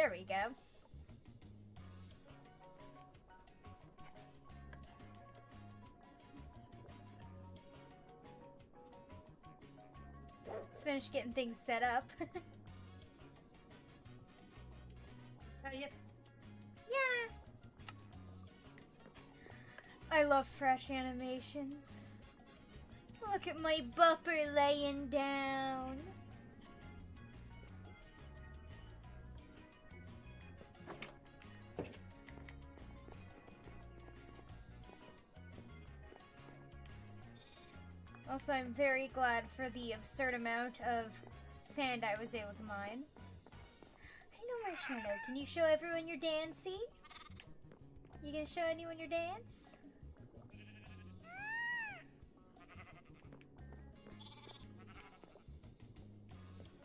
There we go. Let's finish getting things set up. Yeah. Yeah. I love fresh animations. Look at my bupper laying down. Also, I'm very glad for the absurd amount of sand I was able to mine. Hello, Marshmallow. Can you show everyone your dancey? You gonna show anyone your dance?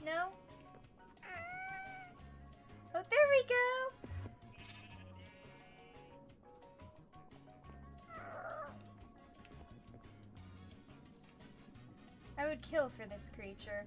No? Oh, there we go! I would kill for this creature.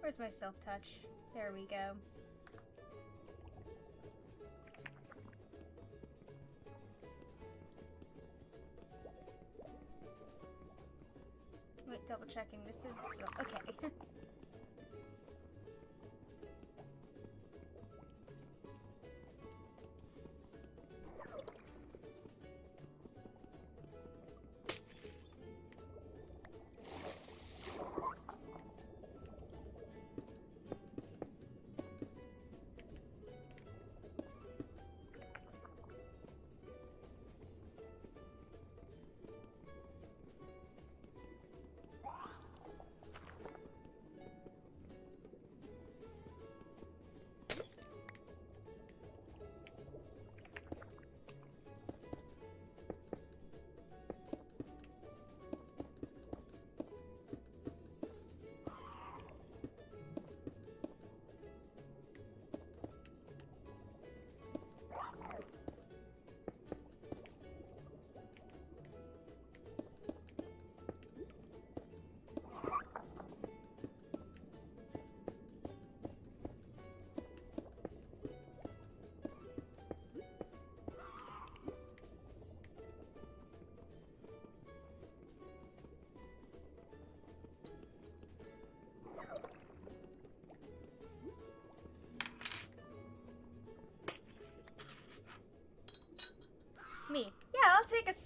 Where's my self-touch? There we go. Wait, double checking. This is the... Okay.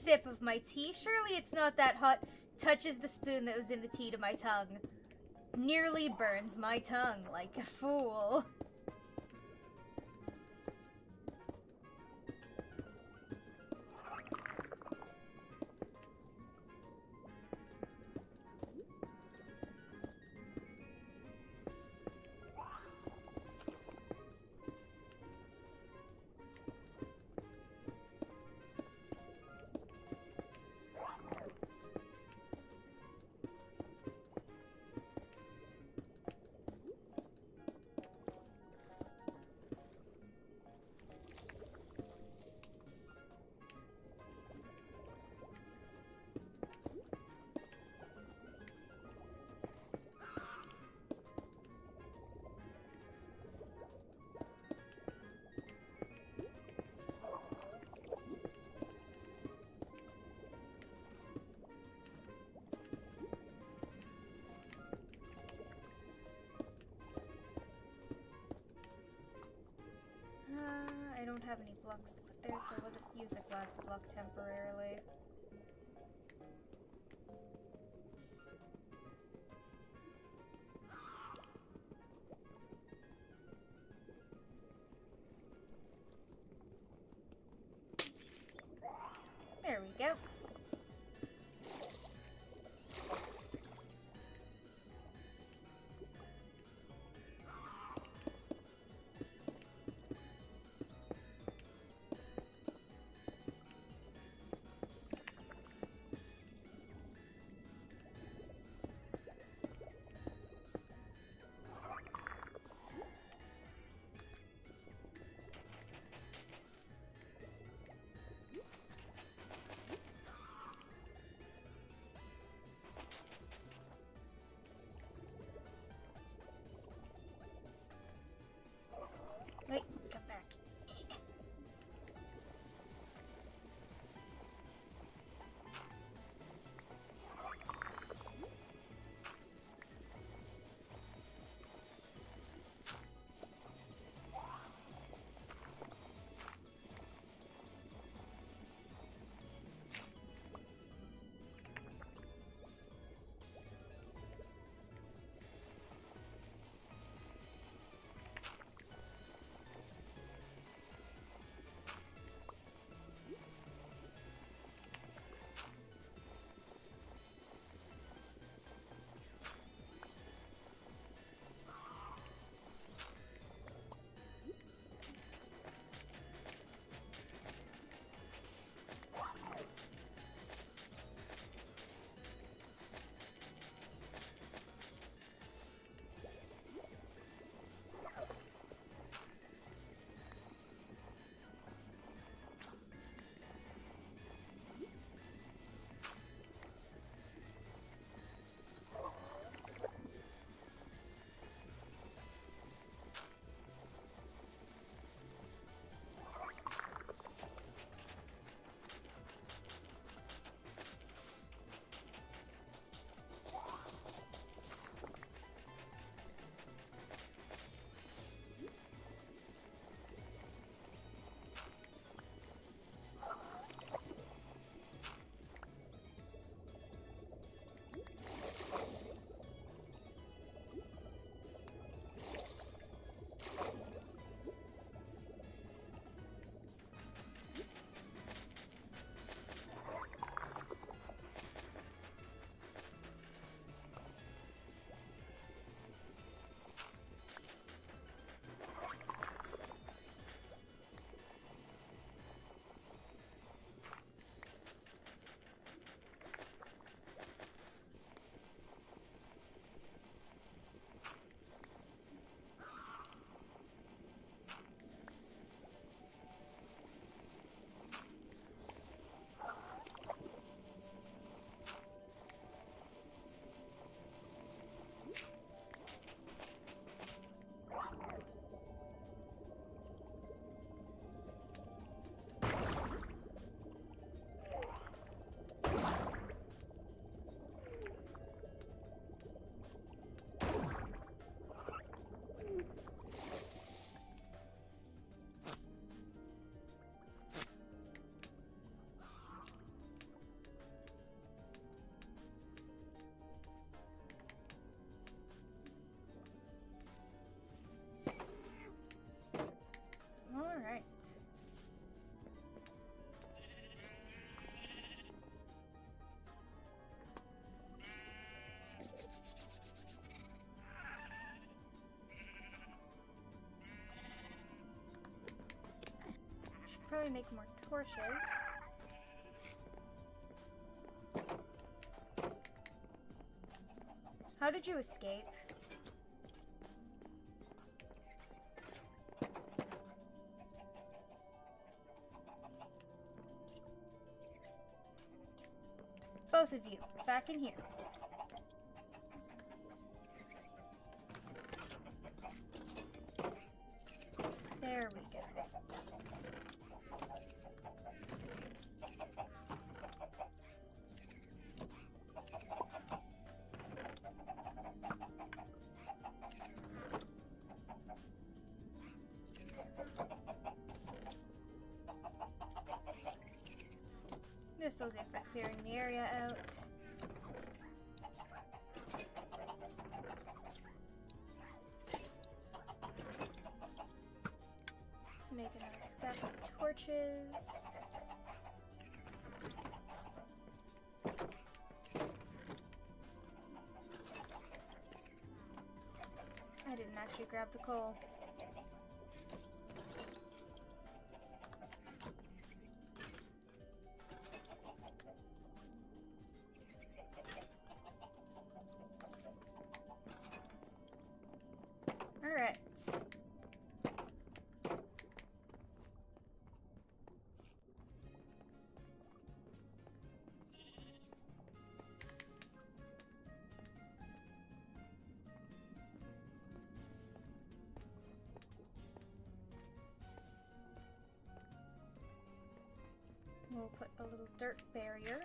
sip of my tea. Surely it's not that hot. Touches the spoon that was in the tea to my tongue. Nearly burns my tongue like a fool. I don't have any blocks to put there, so we'll just use a glass block temporarily. There we go. Probably make more torches. How did you escape? Both of you, back in here. There we go. This will do for clearing the area out. Let's make another stack of torches. I didn't actually grab the coal. Alright. We'll put a little dirt barrier.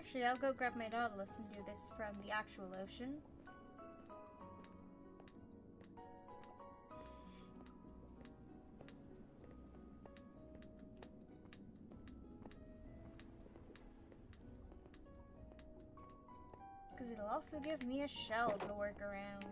Actually, I'll go grab my Nautilus and do this from the actual ocean. Because it'll also give me a shell to work around.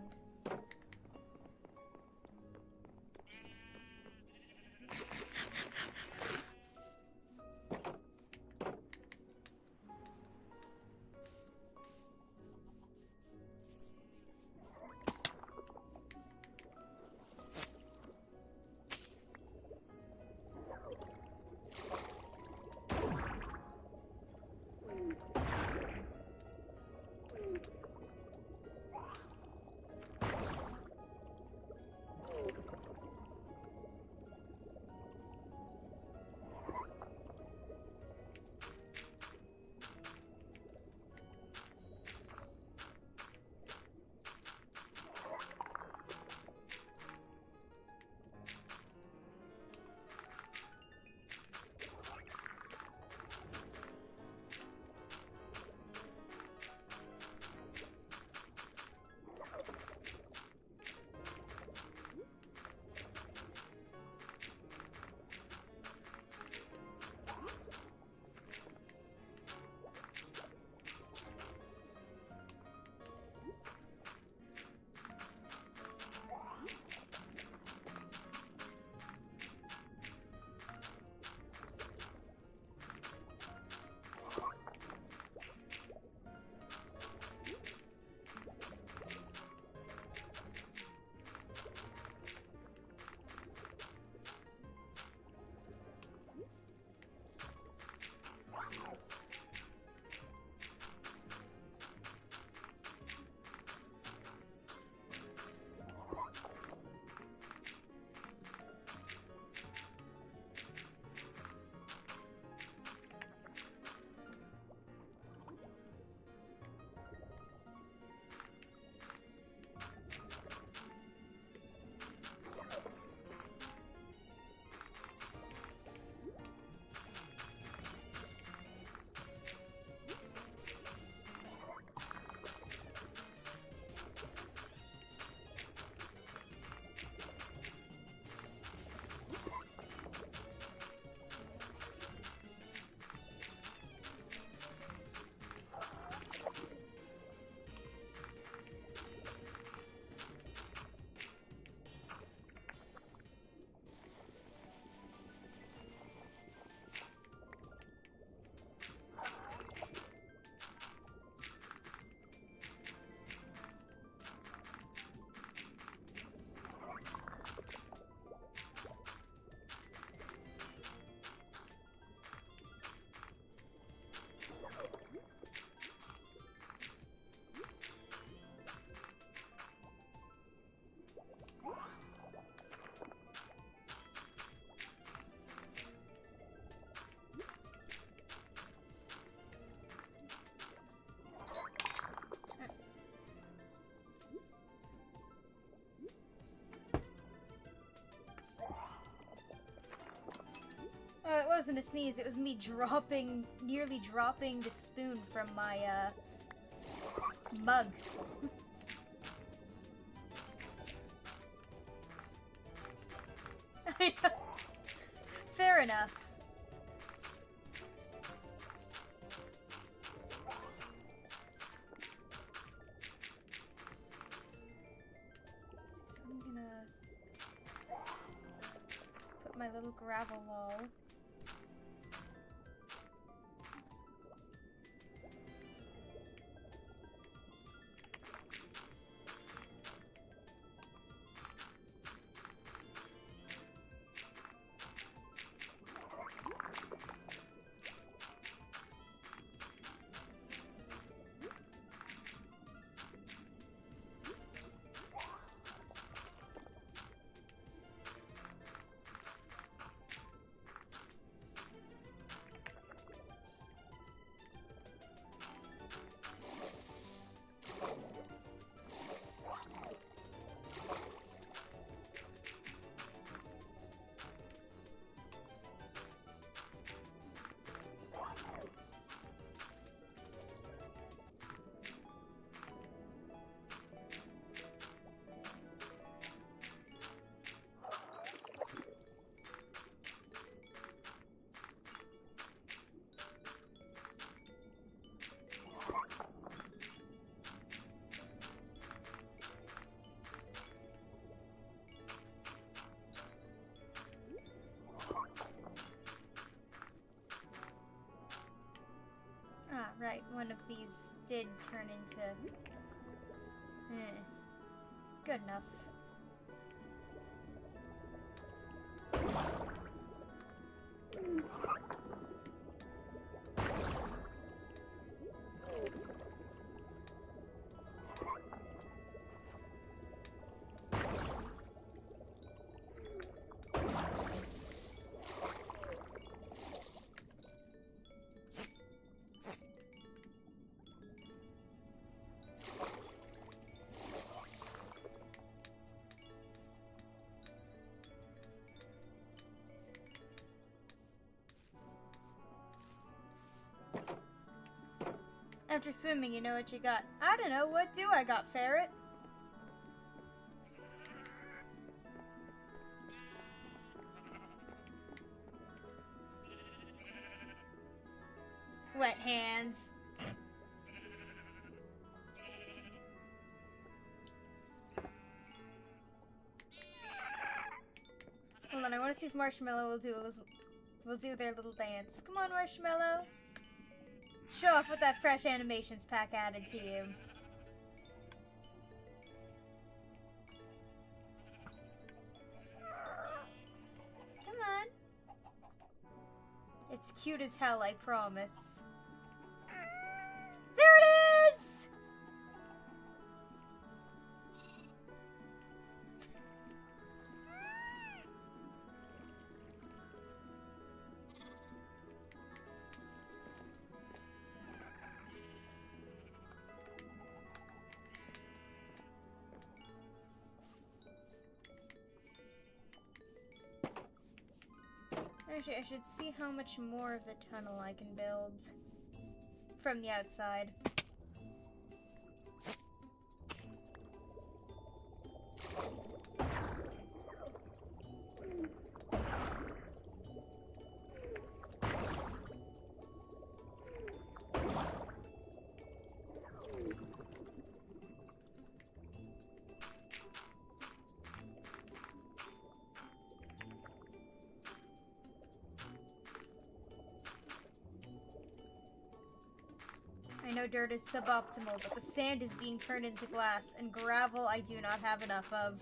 It wasn't a sneeze, it was me nearly dropping the spoon from my, mug. Fair enough. So I'm gonna put my little gravel wall. right, one of these did turn into... Good enough. After swimming, you know what you got. I don't know, what do I got, ferret? Wet hands. Hold on, I want to see if Marshmallow will do their little dance. Come on, Marshmallow. Show off with that fresh animations pack added to you. Come on. It's cute as hell, I promise. There it is! Actually, I should see how much more of the tunnel I can build from the outside. I know dirt is suboptimal, but the sand is being turned into glass, and gravel I do not have enough of.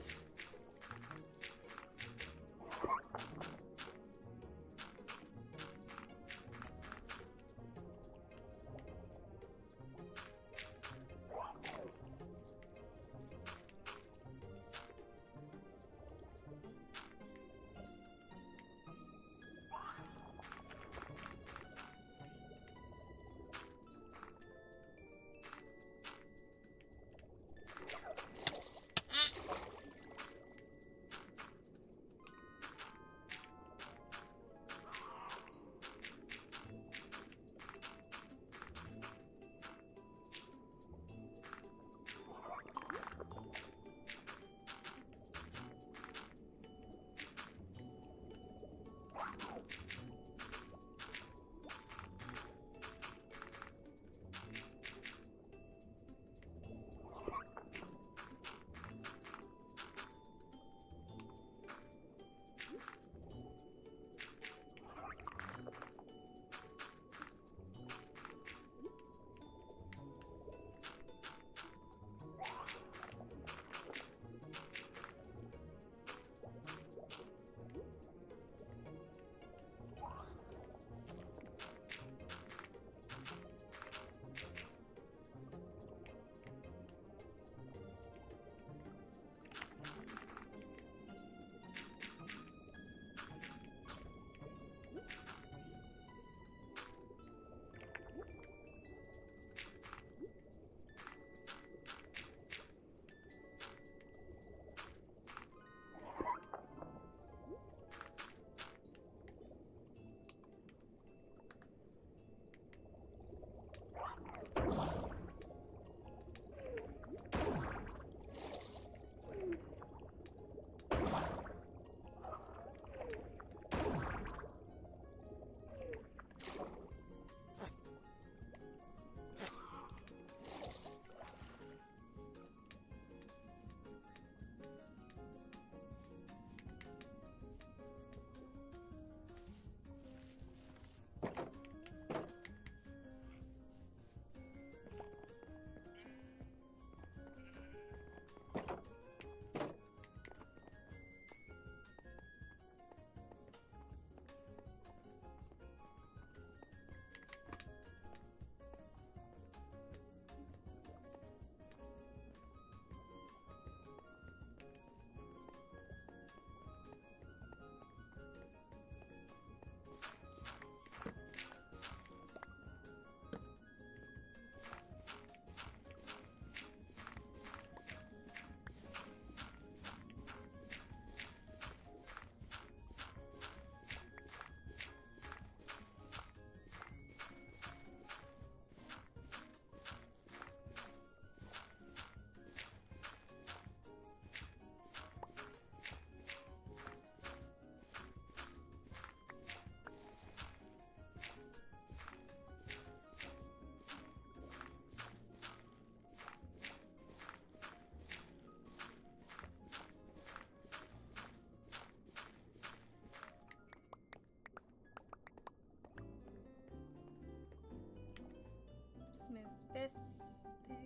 Let's move this there.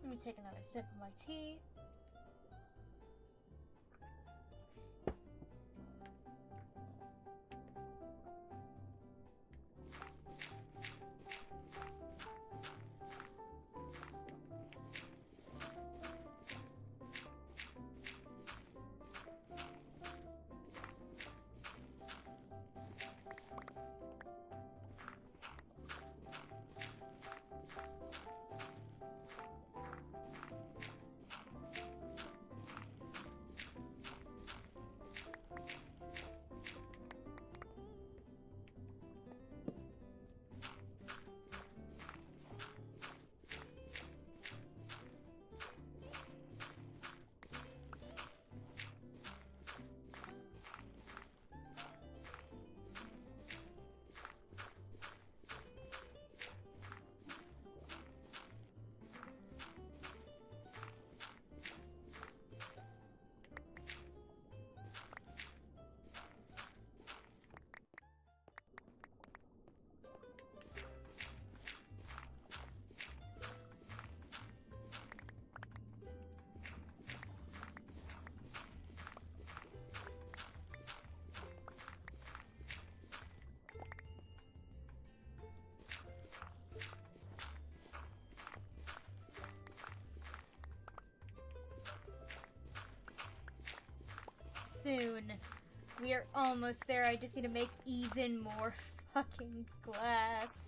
Let me take another sip of my tea. Soon. We are almost there. I just need to make even more fucking glass.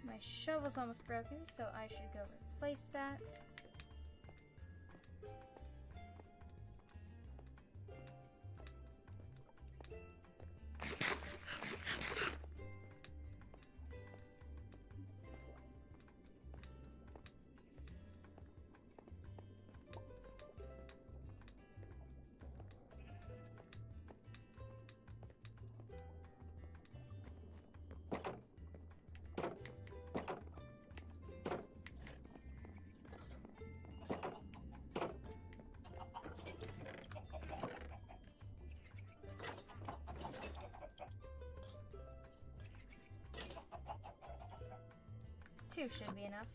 My shovel's almost broken, so I should go replace that. Two should be enough.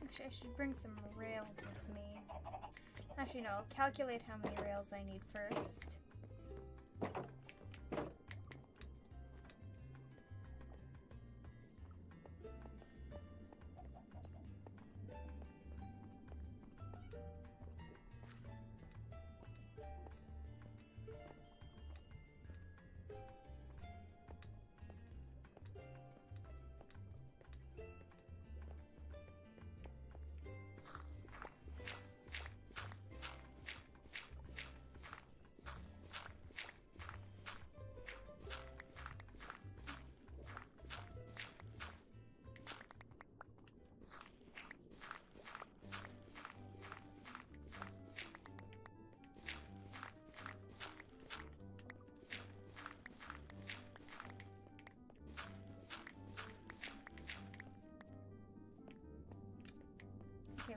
Actually, I should bring some rails with me. Actually, no, I'll calculate how many rails I need first.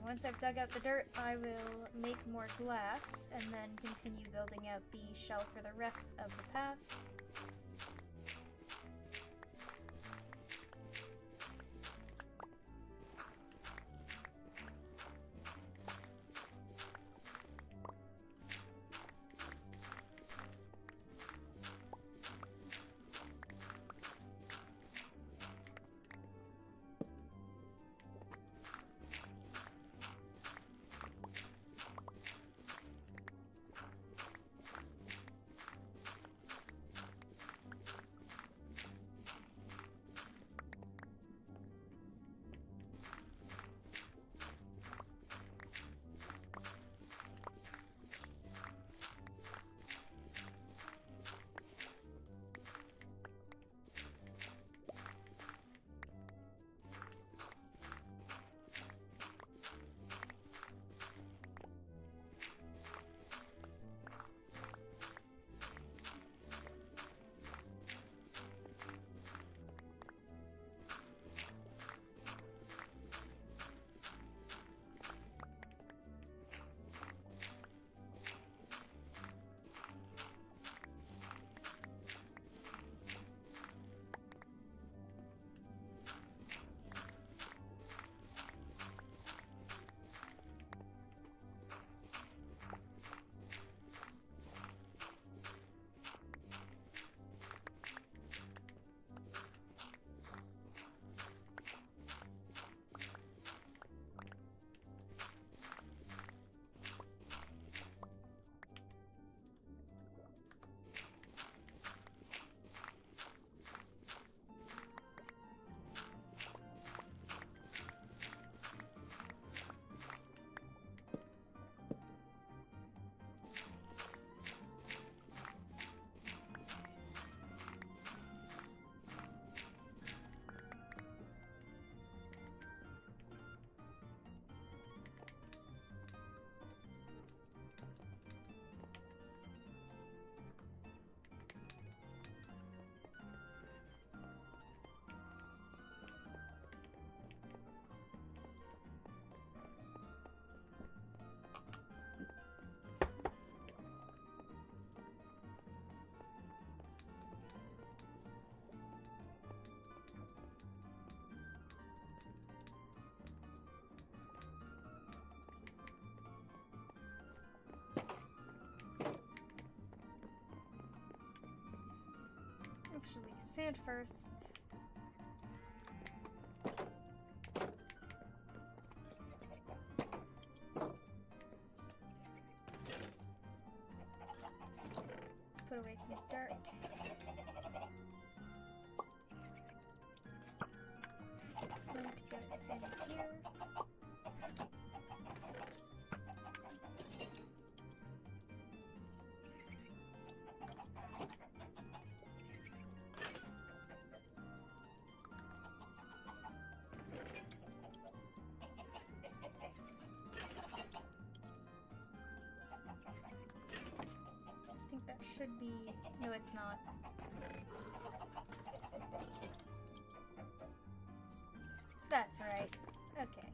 Once I've dug out the dirt, I will make more glass and then continue building out the shell for the rest of the path. Actually, sand first. Let's put away some dirt. Flint, get sand here. I think that should be... No, it's not. That's right. Okay.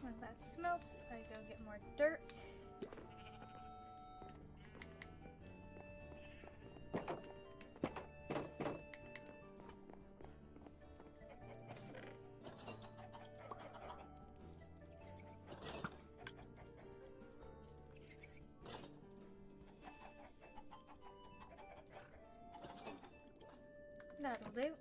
When that smelts, I go get more dirt. That'll do.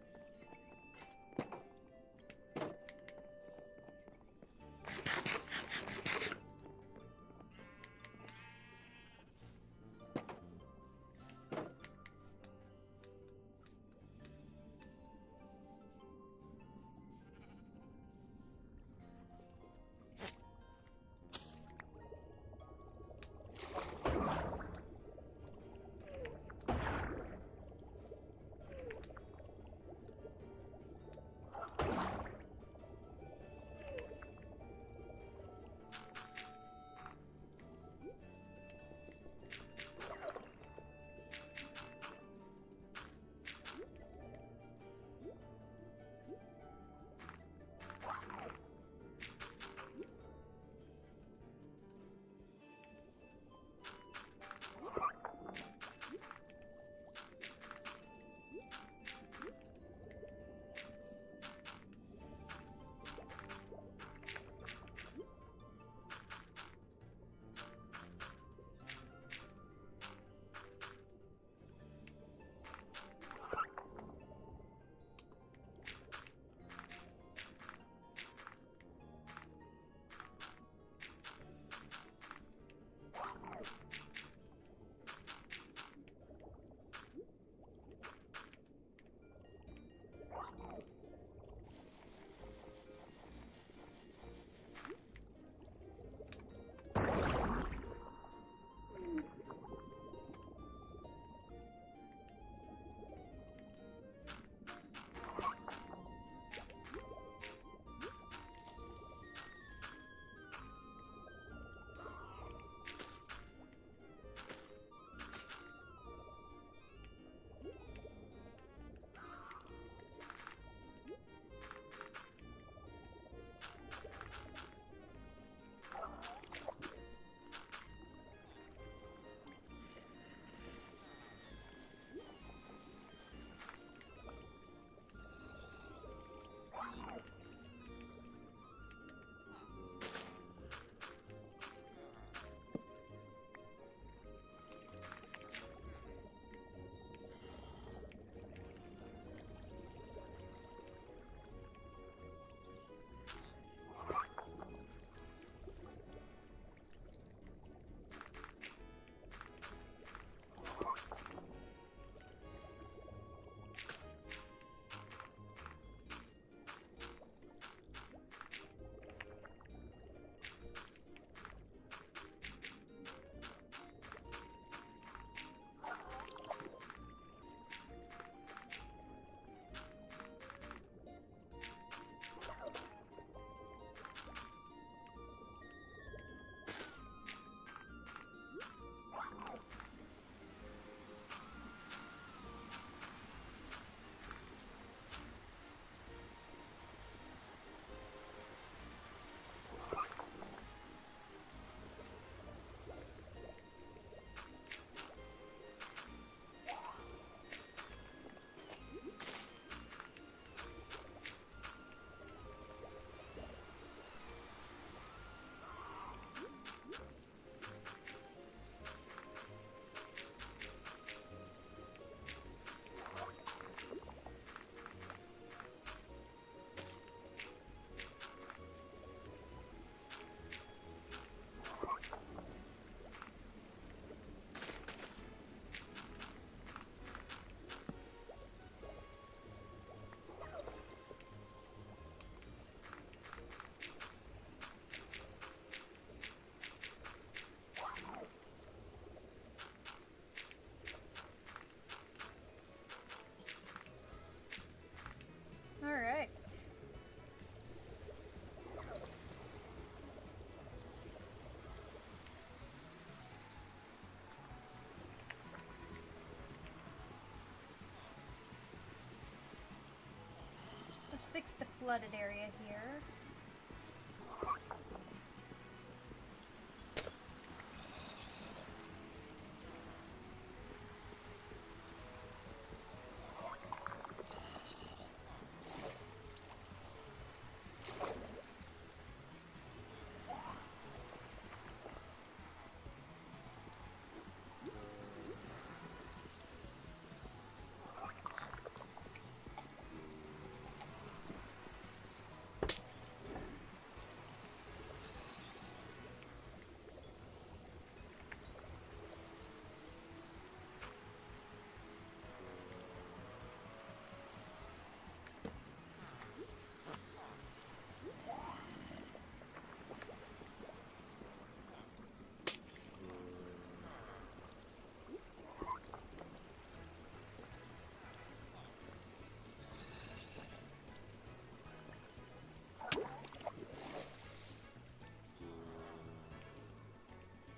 fix the flooded area here.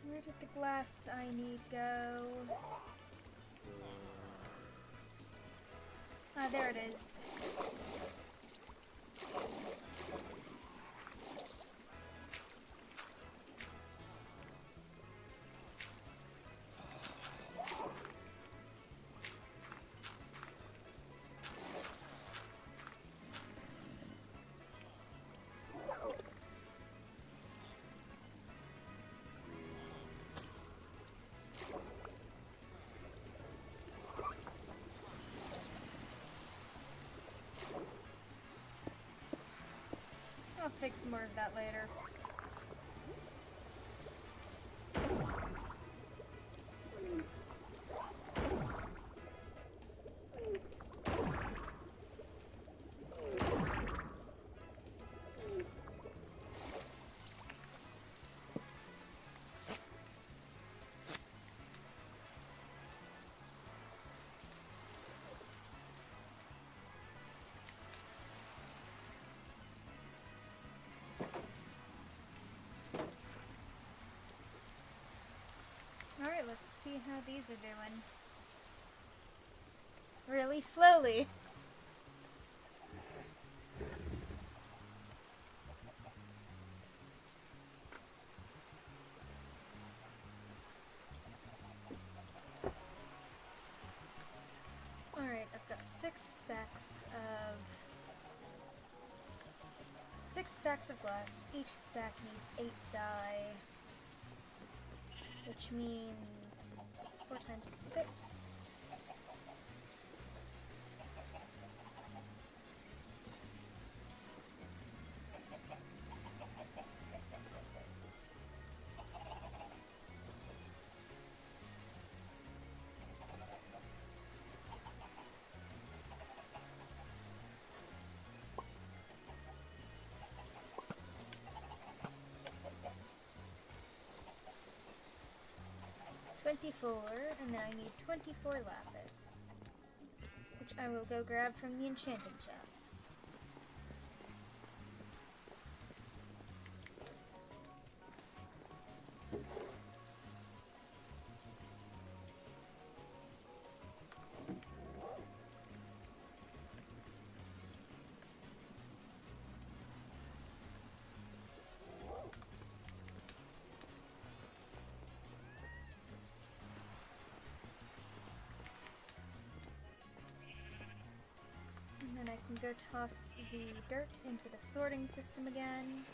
Where did the glass I need go? Ah, there it is. I'll fix more of that later. Alright, let's see how these are doing. Really slowly. Alright, I've got 6 stacks of glass. Each stack needs 8 dye. Which means 4 times 6. And then I need 24 lapis, which I will go grab from the enchanting chest. And then I can go toss the dirt into the sorting system again.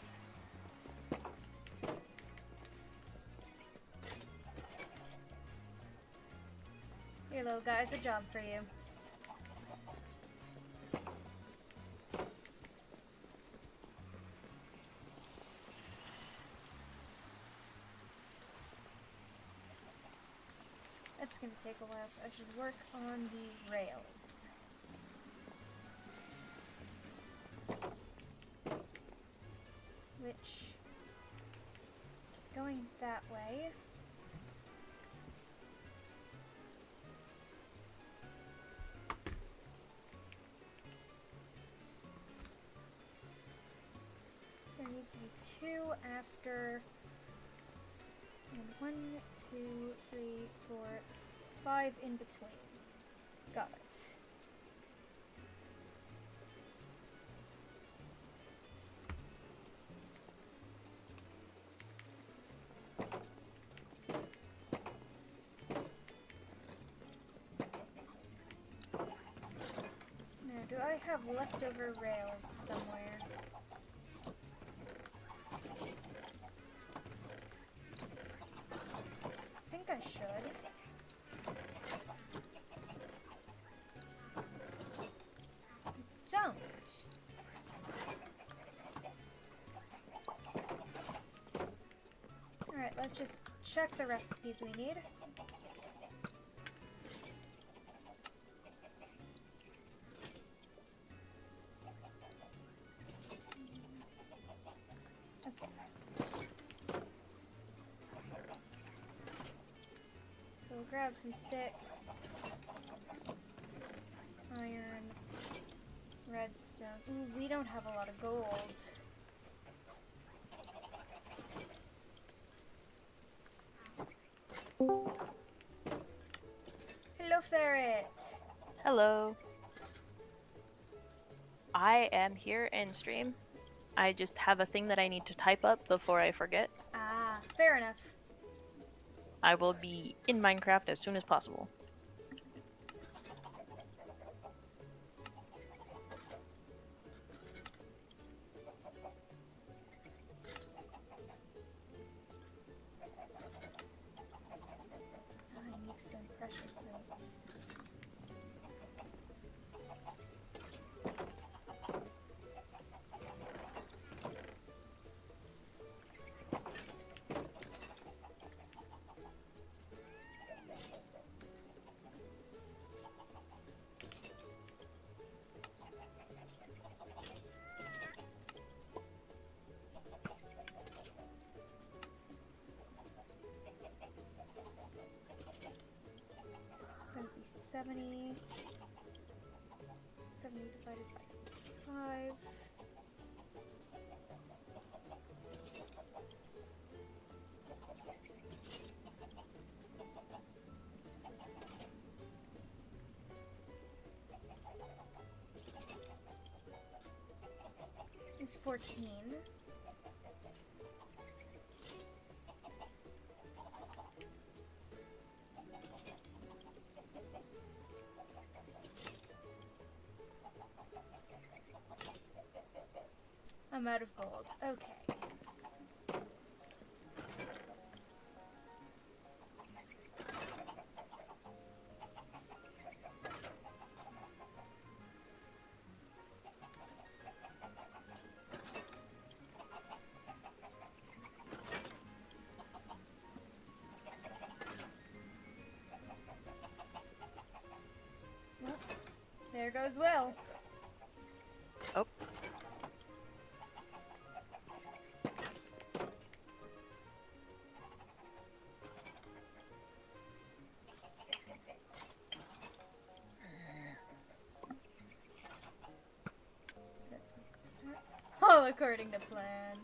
Here, little guy's a job for you. That's gonna take a while, so I should work on the rails. Which, going that way. So there needs to be 2 after, and 1, 2, 3, 4, 5 in between. Got it. I have leftover rails somewhere? I think I should. Don't. Alright, let's just check the recipes we need. Okay. So we'll grab some sticks. Iron. Redstone. Ooh, we don't have a lot of gold. Hello, ferret. Hello. I am here in stream. I just have a thing that I need to type up before I forget. Ah, fair enough. I will be in Minecraft as soon as possible. I need stone pressure plates. So it'd be 70. 70 divided by 5. Is 14. I'm out of gold. Okay. Well, there goes Will. Oh. Is there a place to start? All according to plan.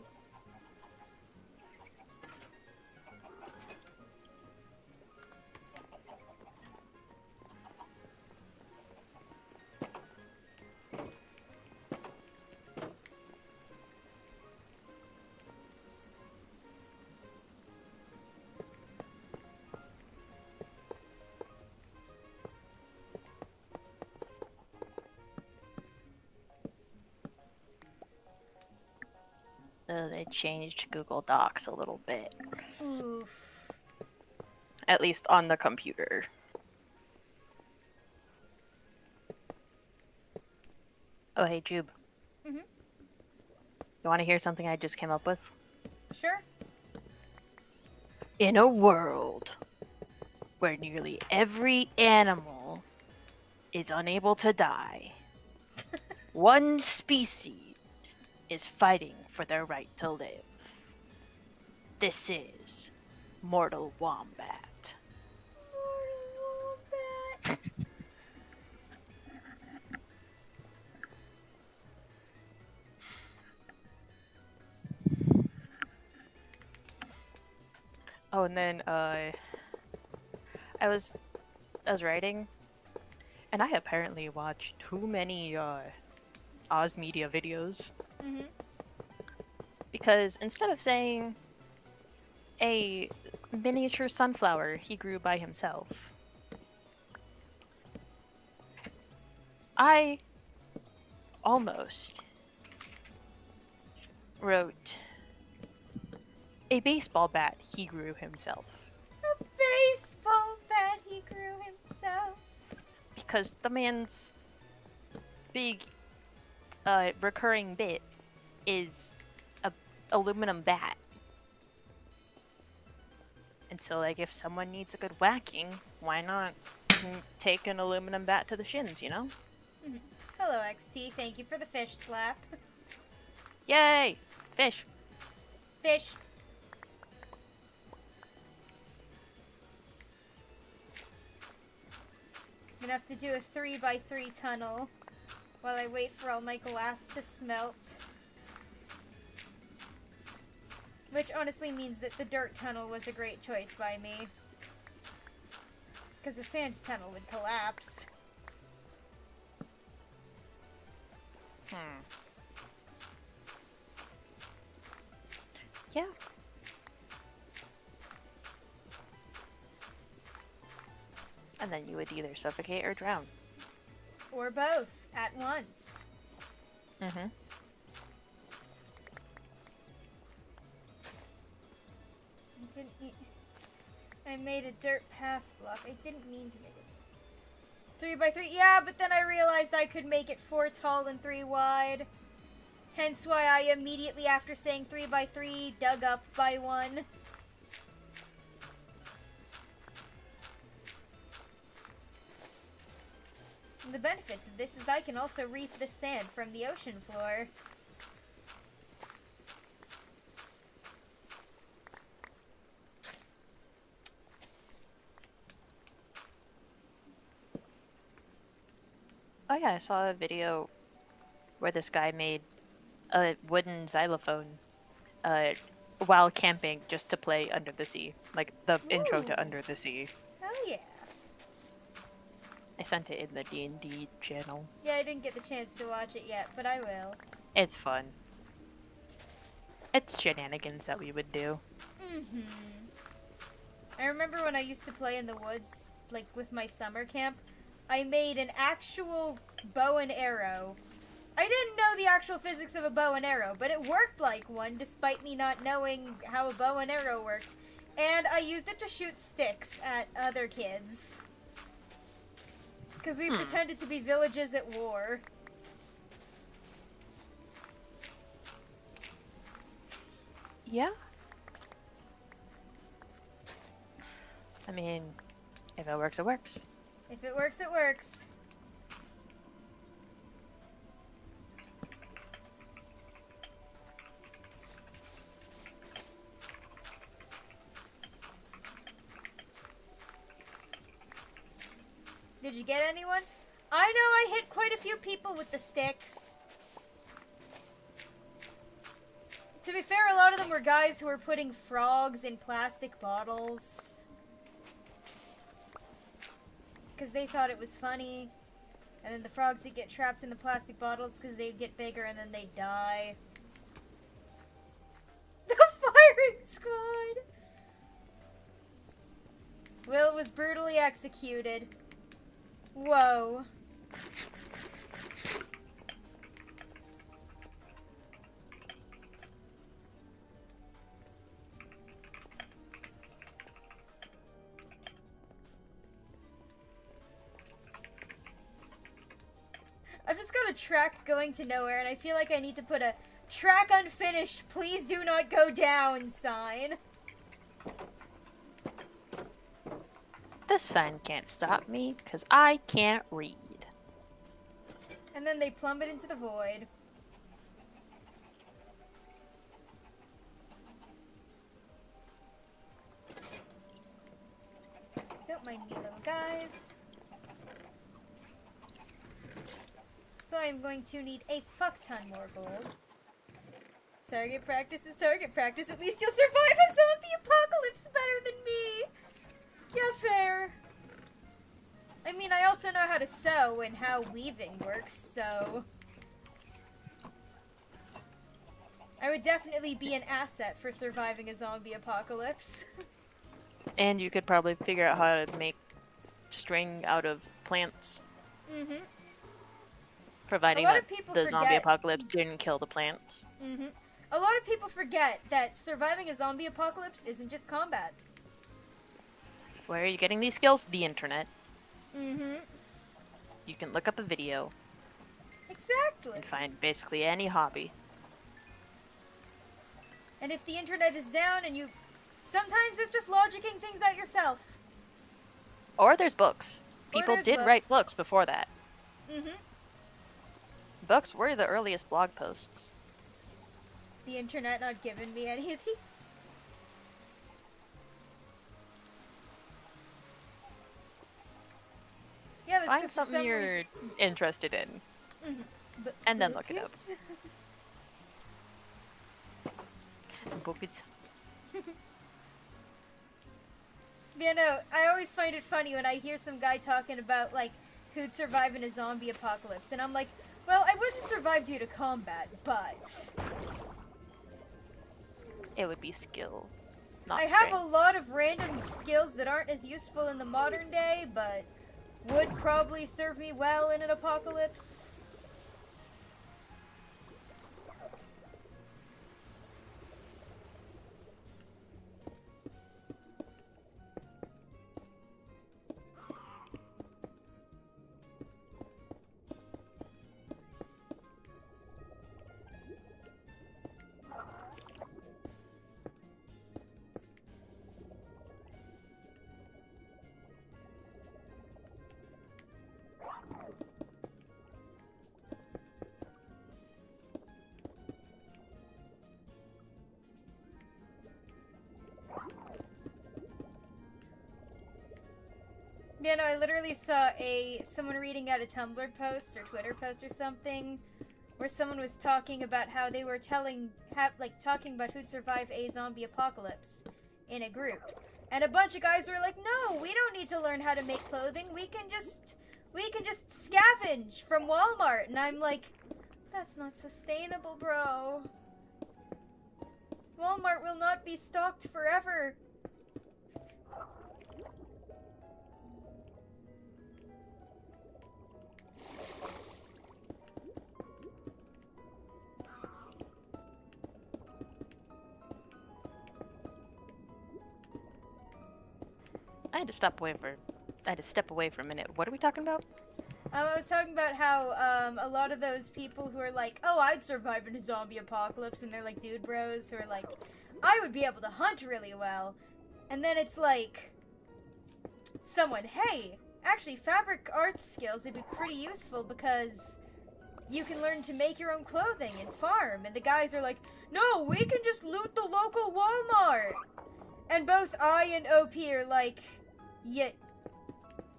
They changed Google Docs a little bit. Oof. At least on the computer. Oh, hey, Jube. Mhm. You want to hear something I just came up with? Sure. In a world where nearly every animal is unable to die, one species is fighting for their right to live. This is Mortal Wombat. Mortal Wombat. Oh, and then I was writing, and I apparently watched too many Oz Media videos. Mhm. Because instead of saying a miniature sunflower he grew by himself, I almost wrote a baseball bat he grew himself. A baseball bat he grew himself. Because the man's big recurring bit is a aluminum bat. And so, like, if someone needs a good whacking, why not take an aluminum bat to the shins, you know? Hello, XT. Thank you for the fish slap. Yay! Fish! Fish. I'm gonna have to do a 3x3 tunnel while I wait for all my glass to smelt. Which honestly means that the dirt tunnel was a great choice by me. Because the sand tunnel would collapse. Yeah. And then you would either suffocate or drown. Or both at once. Mm-hmm. I made a dirt path block. I didn't mean to make it 3x3. Yeah, but then I realized I could make it 4 tall and 3 wide. Hence why I immediately after saying 3x3 dug up by 1. And the benefits of this is I can also reap the sand from the ocean floor. Oh yeah, I saw a video where this guy made a wooden xylophone while camping just to play Under the Sea. Like the intro to Ooh. Under the Sea. Hell yeah. I sent it in the D&D channel. Yeah, I didn't get the chance to watch it yet, but I will. It's fun. It's shenanigans that we would do. Mm-hmm. I remember when I used to play in the woods, like with my summer camp, I made an actual bow and arrow. I didn't know the actual physics of a bow and arrow, but it worked like one despite me not knowing how a bow and arrow worked. And I used it to shoot sticks at other kids. Because we pretended to be villages at war. Yeah. I mean, if it works, it works. If it works, it works. Did you get anyone? I know I hit quite a few people with the stick. To be fair, a lot of them were guys who were putting frogs in plastic bottles. Because they thought it was funny. And then the frogs would get trapped in the plastic bottles because they'd get bigger and then they'd die. The firing squad! Will was brutally executed. Whoa. I've just got a track going to nowhere, and I feel like I need to put a track unfinished, please do not go down sign. This sign can't stop me because I can't read. And then they plummet into the void. Don't mind me, little guys. So I'm going to need a fuck ton more gold. Target practice is target practice. At least you'll survive a zombie apocalypse better than me. Yeah, fair. I mean, I also know how to sew and how weaving works, so... I would definitely be an asset for surviving a zombie apocalypse. And you could probably figure out how to make string out of plants. Mm-hmm. Providing lot that of people the zombie forget- apocalypse didn't kill the plants. Mm-hmm. A lot of people forget that surviving a zombie apocalypse isn't just combat. Where are you getting these skills? The internet. Mm-hmm. You can look up a video Exactly. and find basically any hobby. And if the internet is down and you... Sometimes it's just logicking things out yourself. Or there's books. Or People there's did books. write books before that. Mm-hmm. Books were the earliest blog posts. The internet not giving me any of these. Yeah, that's Find 'cause for something some you're reason- interested in. Mhm. But and then look it up. bookies? Books. Yeah, no, I always find it funny when I hear some guy talking about, like, who'd survive in a zombie apocalypse. And I'm like, well, I wouldn't survive due to combat, but... It would be skill. Not I have strength. a lot of random skills that aren't as useful in the modern day, but would probably serve me well in an apocalypse. Yeah, no, I literally saw someone reading out a Tumblr post or Twitter post or something where someone was talking about how they were talking about who'd survive a zombie apocalypse in a group. And a bunch of guys were like, "No, we don't need to learn how to make clothing. We can just scavenge from Walmart." And I'm like, "That's not sustainable, bro. Walmart will not be stocked forever." I had to step away for a minute. What are we talking about? I was talking about how a lot of those people who are like, "Oh, I'd survive in a zombie apocalypse," and they're like dude bros who are like, "I would be able to hunt really well," and then it's like, someone, "Hey, actually, fabric arts skills would be pretty useful because you can learn to make your own clothing and farm," and the guys are like, "No, we can just loot the local Walmart," and both I and OP are like, "Yeah.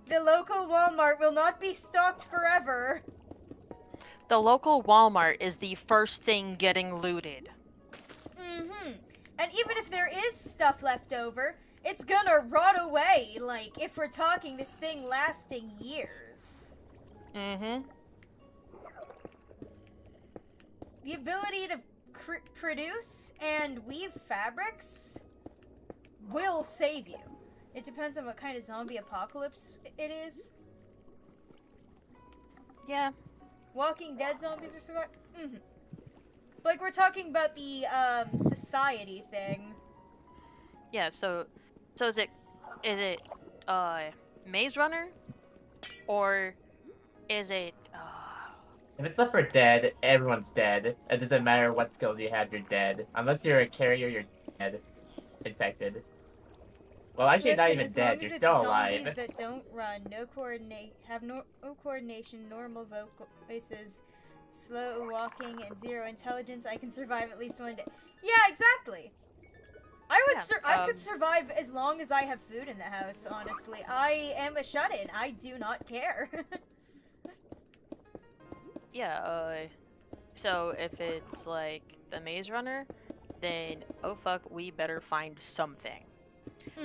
The local Walmart will not be stocked forever." The local Walmart is the first thing getting looted. Mm-hmm. And even if there is stuff left over, it's gonna rot away, like, if we're talking this thing lasting years. Mm-hmm. The ability to produce and weave fabrics will save you. It depends on what kind of zombie apocalypse it is. Yeah. Walking Dead zombies are surviving. Mm-hmm. Like, we're talking about the, society thing. Yeah, so is it Maze Runner? Or is it If it's left for dead, everyone's dead. It doesn't matter what skills you have, you're dead. Unless you're a carrier, you're dead. Infected. Well, actually, not Listen, even as dead. long You're as still it's alive. zombies that don't run, no coordination, normal voices, slow walking, and zero intelligence, I can survive at least one day. Yeah, exactly. I could survive as long as I have food in the house, honestly. I am a shut-in. I do not care. yeah, so if it's like the Maze Runner, then oh fuck, we better find something.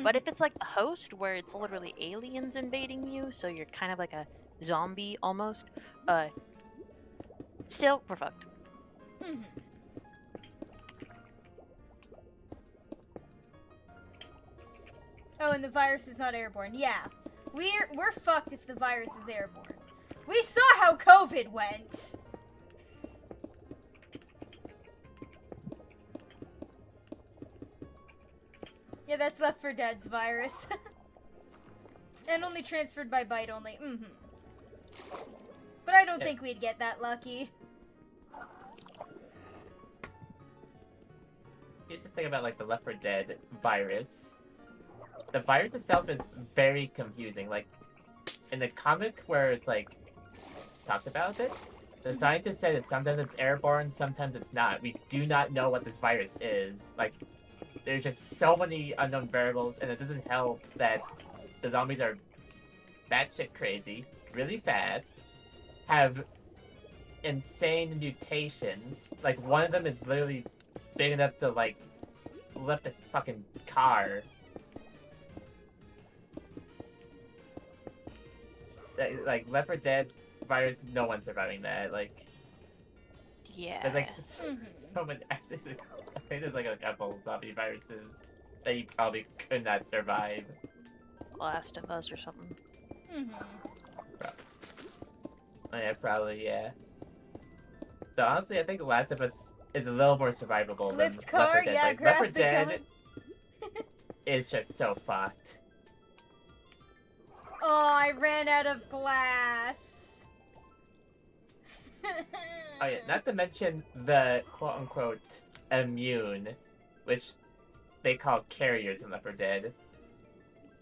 But if it's like the Host, where it's literally aliens invading you, so you're kind of like a zombie almost, still, we're fucked. Mhm. Oh, and the virus is not airborne. Yeah. We're fucked if the virus is airborne. We saw how COVID went. Yeah, that's Left 4 Dead's virus. And only transferred by bite only. Mm-hmm. But I don't think we'd get that lucky. Here's the thing about like the Left 4 Dead virus. The virus itself is very confusing. Like in the comic where it's like talked about it, the scientist said that sometimes it's airborne, sometimes it's not. We do not know what this virus is. Like there's just so many unknown variables, and it doesn't help that the zombies are batshit crazy, really fast, have insane mutations. Like one of them is literally big enough to like lift a fucking car. Like Left 4 Dead virus, no one's surviving that. Like Yeah. there's like so many. Actually, I think there's like a couple zombie viruses that you probably could not survive. Last of Us or something. Oh, yeah, probably, yeah. So honestly, I think Last of Us is a little more survivable than Lift car, Left 4 Dead. yeah, Like, grab Left 4 the Dead gun. is just so fucked. Oh, I ran out of glass. Oh yeah, not to mention the quote-unquote immune, which they call carriers in Left 4 Dead.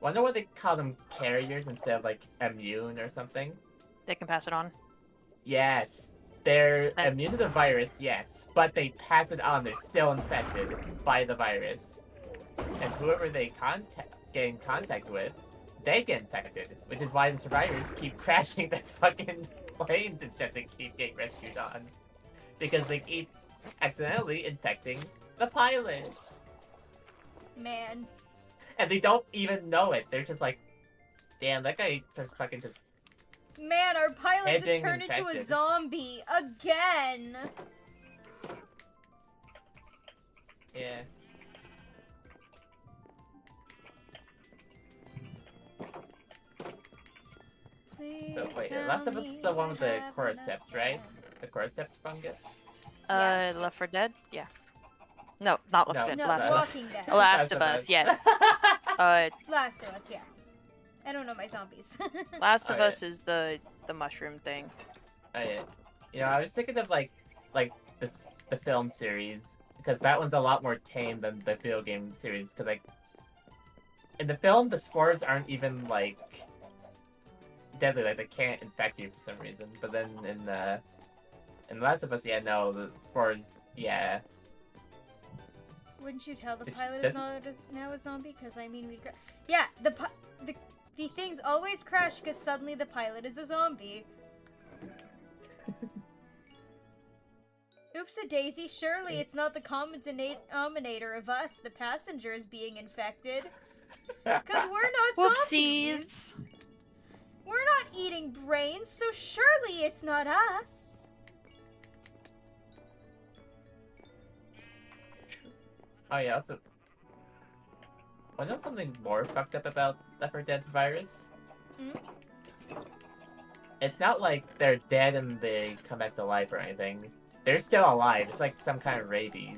Wonder why they call them carriers instead of like immune or something? They can pass it on. Yes. They're That's- immune to the virus, yes, but they pass it on. They're still infected by the virus. And whoever they get in contact with, they get infected, which is why the survivors keep crashing their fucking planes and shit they keep getting rescued on. Because they keep accidentally infecting the pilot. Man. And they don't even know it. They're just like, damn, that guy just fucking just... Man, our pilot just Edging turned into a infected. zombie again. Yeah. Please So wait, tell Last of Us me is the one with the I have cordyceps, enough right? time. The cordyceps fungus? Yeah. Left 4 Dead? Yeah. No, not Left 4 Dead. No, Last of Us. Walking Dead. Last of Us, yes. Last of Us, yeah. I don't know my zombies. Last of Alright. Us is the mushroom thing. Oh, yeah. You know, I was thinking of like the film series, because that one's a lot more tame than the video game series. Because like in the film, the spores aren't even like deadly. Like they can't infect you for some reason. But then in The Last of Us, yeah, no, the spores, yeah. Wouldn't you tell the It pilot is now a zombie? Because I mean, we'd yeah, the things always crash because suddenly the pilot is a zombie. Oops a daisy, surely it's not the common denominator of us, the passengers, being infected. Because we're not zombies. Whoopsies! We're not eating brains, so surely it's not us. Oh yeah, also, I know something more fucked up about Left 4 Dead's virus. Hmm? It's not like they're dead and they come back to life or anything. They're still alive. It's like some kind of rabies.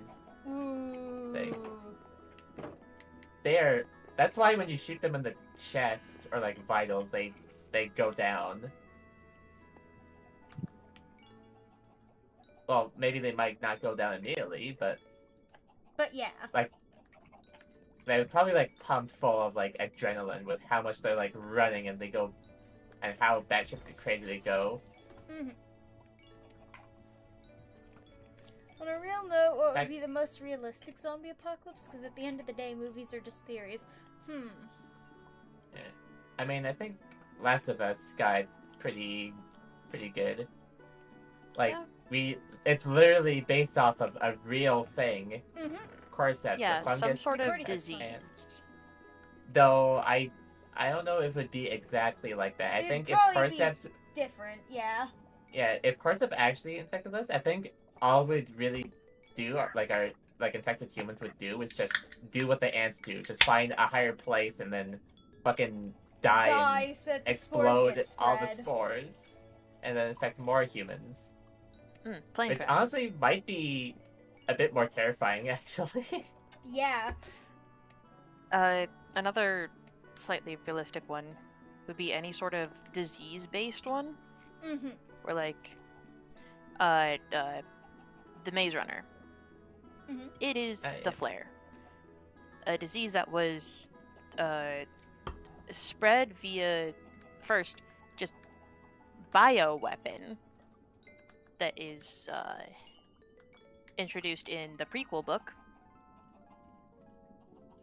Ooh. That's why when you shoot them in the chest or like vitals, they go down. Well, maybe they might not go down immediately, but But yeah. they're probably like pumped full of like adrenaline with how much they're like running and they go, and how batshit crazy they go. Mm-hmm. On a real note, what would be the most realistic zombie apocalypse? Because at the end of the day, movies are just theories. Yeah. I mean, I think Last of Us got pretty good. Like Yeah. it's literally based off of a real thing. Mm-hmm. Cordyceps, Yeah, a fungus. some sort of Cordyceps disease. Though I don't know if it would be exactly like that. I It'd think if probably be- cordyceps, Different, yeah. yeah, if cordyceps actually infected us, I think all we'd really do, our infected humans would do, was just do what the ants do, just find a higher place and then fucking die and So that the spores explode get all the spread. spores. and then infect more humans. Plane Which crashes. honestly might be a bit more terrifying, actually. Yeah. Another slightly realistic one would be any sort of disease-based one, Mm-hmm. where like, the Maze Runner. Mhm. It is Yeah. the flare, a disease that was spread via first just bioweapon that is introduced in the prequel book,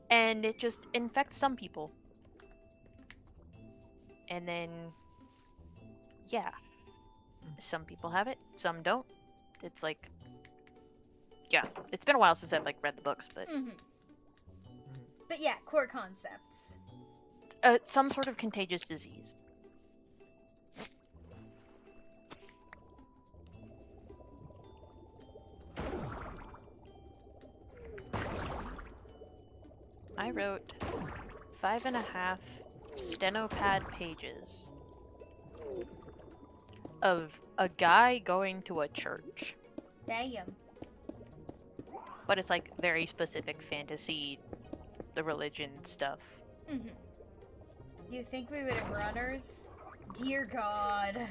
and it just infects some people, and then yeah, some people have it, some don't. It's like, yeah, it's been a while since I've like read the books, but Mm-hmm. But yeah, core concepts. some sort of contagious disease. I wrote 5.5 stenopad pages of a guy going to a church, Damn. but it's like very specific fantasy, the religion stuff. Mm-hmm. Do you think we would have runners? Dear God.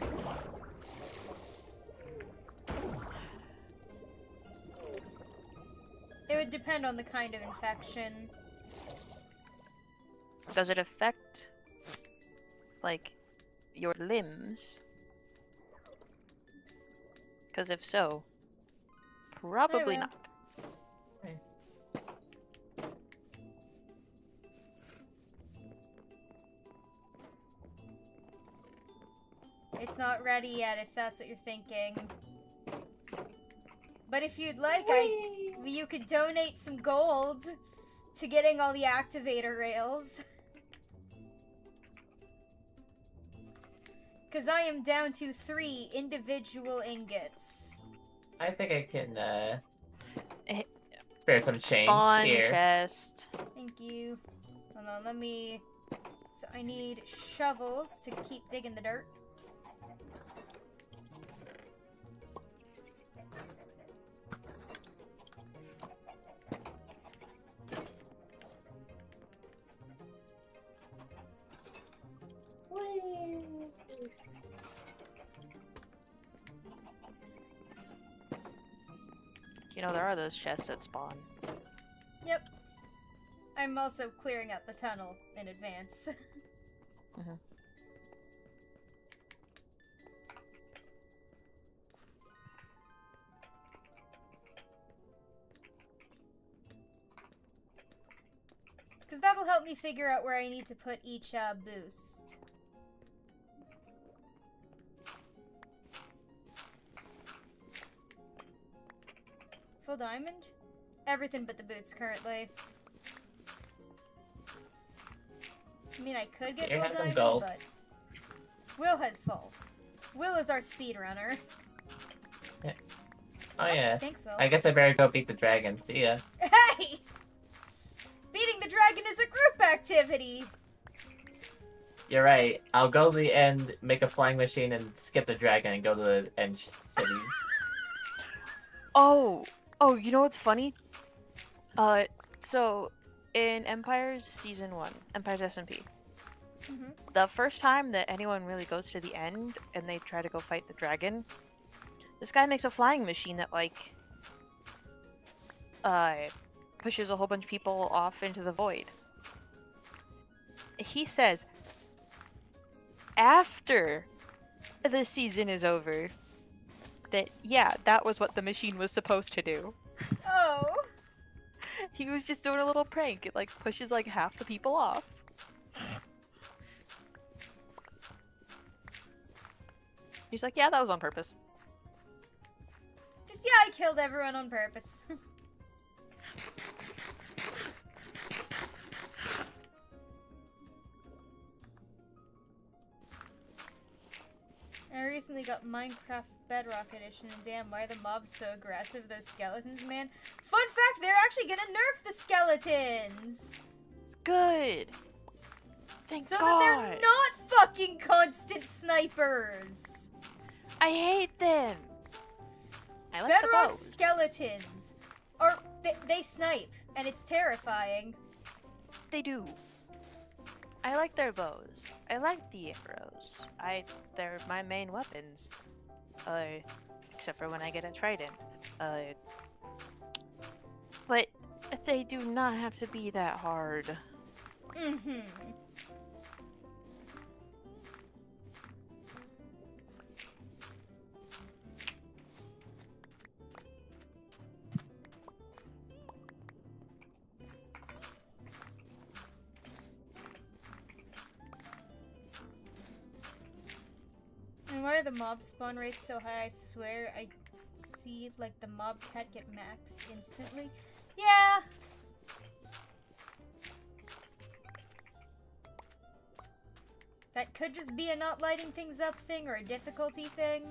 It would depend on the kind of infection. Does it affect like your limbs? Because if so, probably will. not. It's not ready yet, if that's what you're thinking. But if you'd like, you could donate some gold to getting all the activator rails. Because I am down to 3 individual ingots. I think I can Eh, spare some change Spawn here. chest. Thank you. Hold on, let me... So I need shovels to keep digging the dirt. You know, there are those chests that spawn. Yep. I'm also clearing out the tunnel in advance. Mhm. Because that'll help me figure out where I need to put each boost. Full diamond? Everything but the boots currently. I mean, I could get Here, full have some diamond, gold. but Will has full. Will is our speedrunner. Oh yeah. Thanks, Will. I guess I better go beat the dragon. See ya. Hey! Beating the dragon is a group activity! You're right. I'll go to the end, make a flying machine, and skip the dragon and go to the end cities. Oh, you know what's funny? So in Empire's Season 1, Empire's SMP, Mm-hmm. the first time that anyone really goes to the end and they try to go fight the dragon, this guy makes a flying machine that like pushes a whole bunch of people off into the void. He says after the season is over that yeah, that was what the machine was supposed to do. Oh! He was just doing a little prank. It like pushes like half the people off. He's like, yeah, that was on purpose. Just, yeah, I killed everyone on purpose. I recently got Minecraft Bedrock Edition, and damn, why are the mobs so aggressive, those skeletons, man? Fun fact, they're actually gonna nerf the skeletons! It's good. Thank So God. that they're not fucking constant snipers! I hate them. I like the Bedrock bows. skeletons are they snipe, and it's terrifying. They do. I like their bows. I like the arrows. They're my main weapons. Except for when I get a trident. But they do not have to be that hard. Mm-hmm. And why are the mob spawn rates so high? I swear I see like the mob cat get maxed instantly. Yeah. That could just be a not lighting things up thing or a difficulty thing.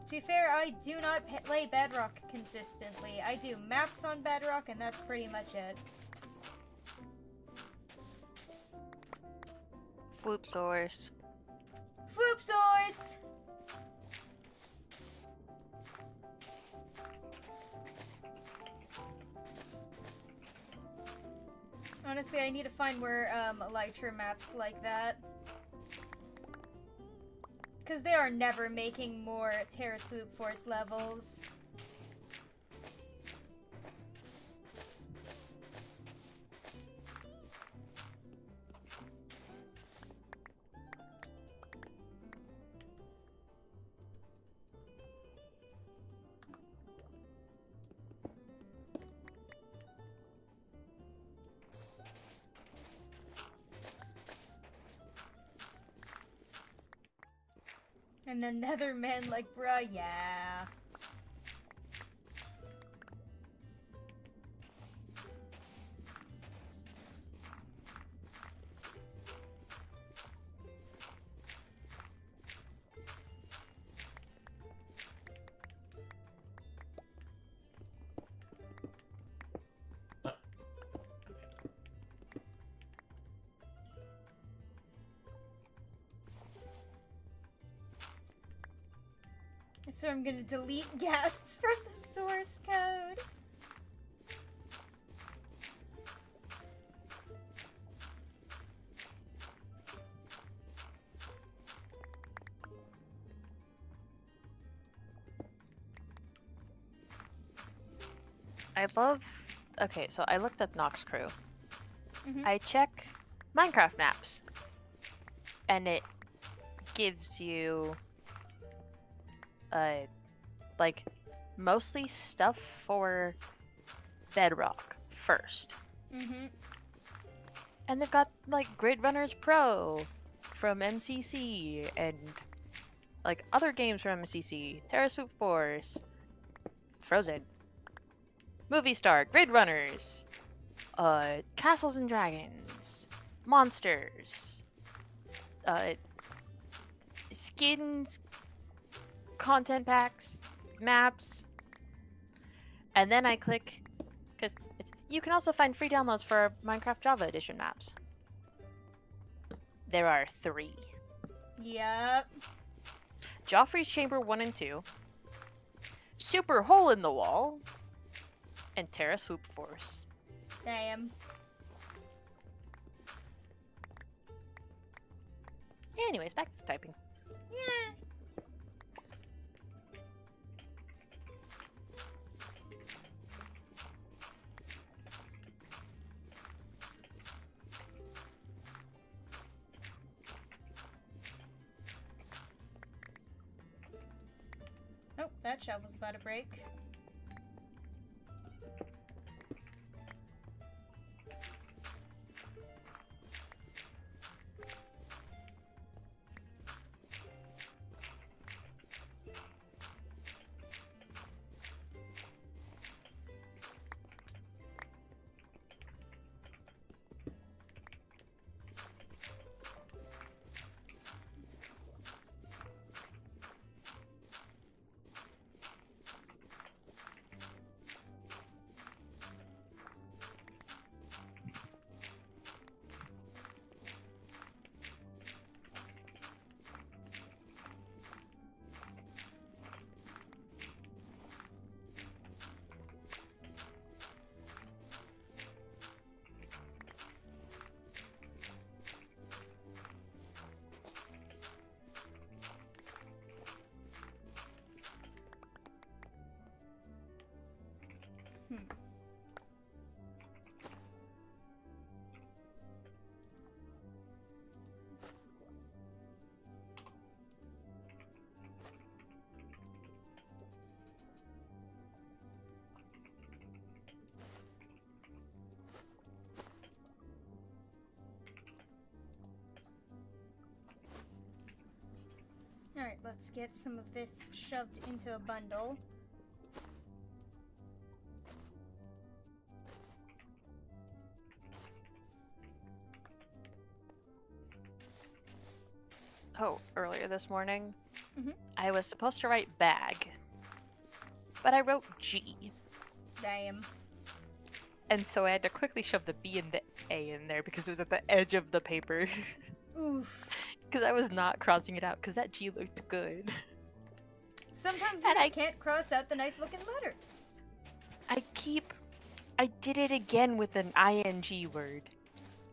To be fair, I do not play Bedrock consistently. I do maps on Bedrock and that's pretty much it. Floop source. Floop source! Honestly, I need to find where Elytra maps like that. Because they are never making more Terra Swoop Force levels. And another man like, bruh, yeah. So I'm gonna delete ghasts from the source code. I love... Okay, so I looked up Nox Crew. Mhm. I check Minecraft maps. And it gives you... like, mostly stuff for Bedrock first. Mhm. And they've got, like, Grid Runners Pro from MCC, and, like, other games from MCC. Terra Swoop Force. Frozen. Movie Star. Grid Runners. Castles and Dragons. Monsters. Skins. Content packs. Maps. And then I click... Because you can also find free downloads for Minecraft Java Edition maps. There are 3. Yep. Joffrey's Chamber 1 and 2. Super Hole in the Wall. And Terra Swoop Force. Damn. Anyways, back to typing. Yeah. Oh, that shovel's about to break. Alright, let's get some of this shoved into a bundle. Oh, earlier this morning, Mhm. I was supposed to write bag, but I wrote G. Damn. And so I had to quickly shove the B and the A in there because it was at the edge of the paper. Oof. Because I was not crossing it out because that G looked good. Sometimes you And just can't cross out the nice looking letters. I did it again with an ing word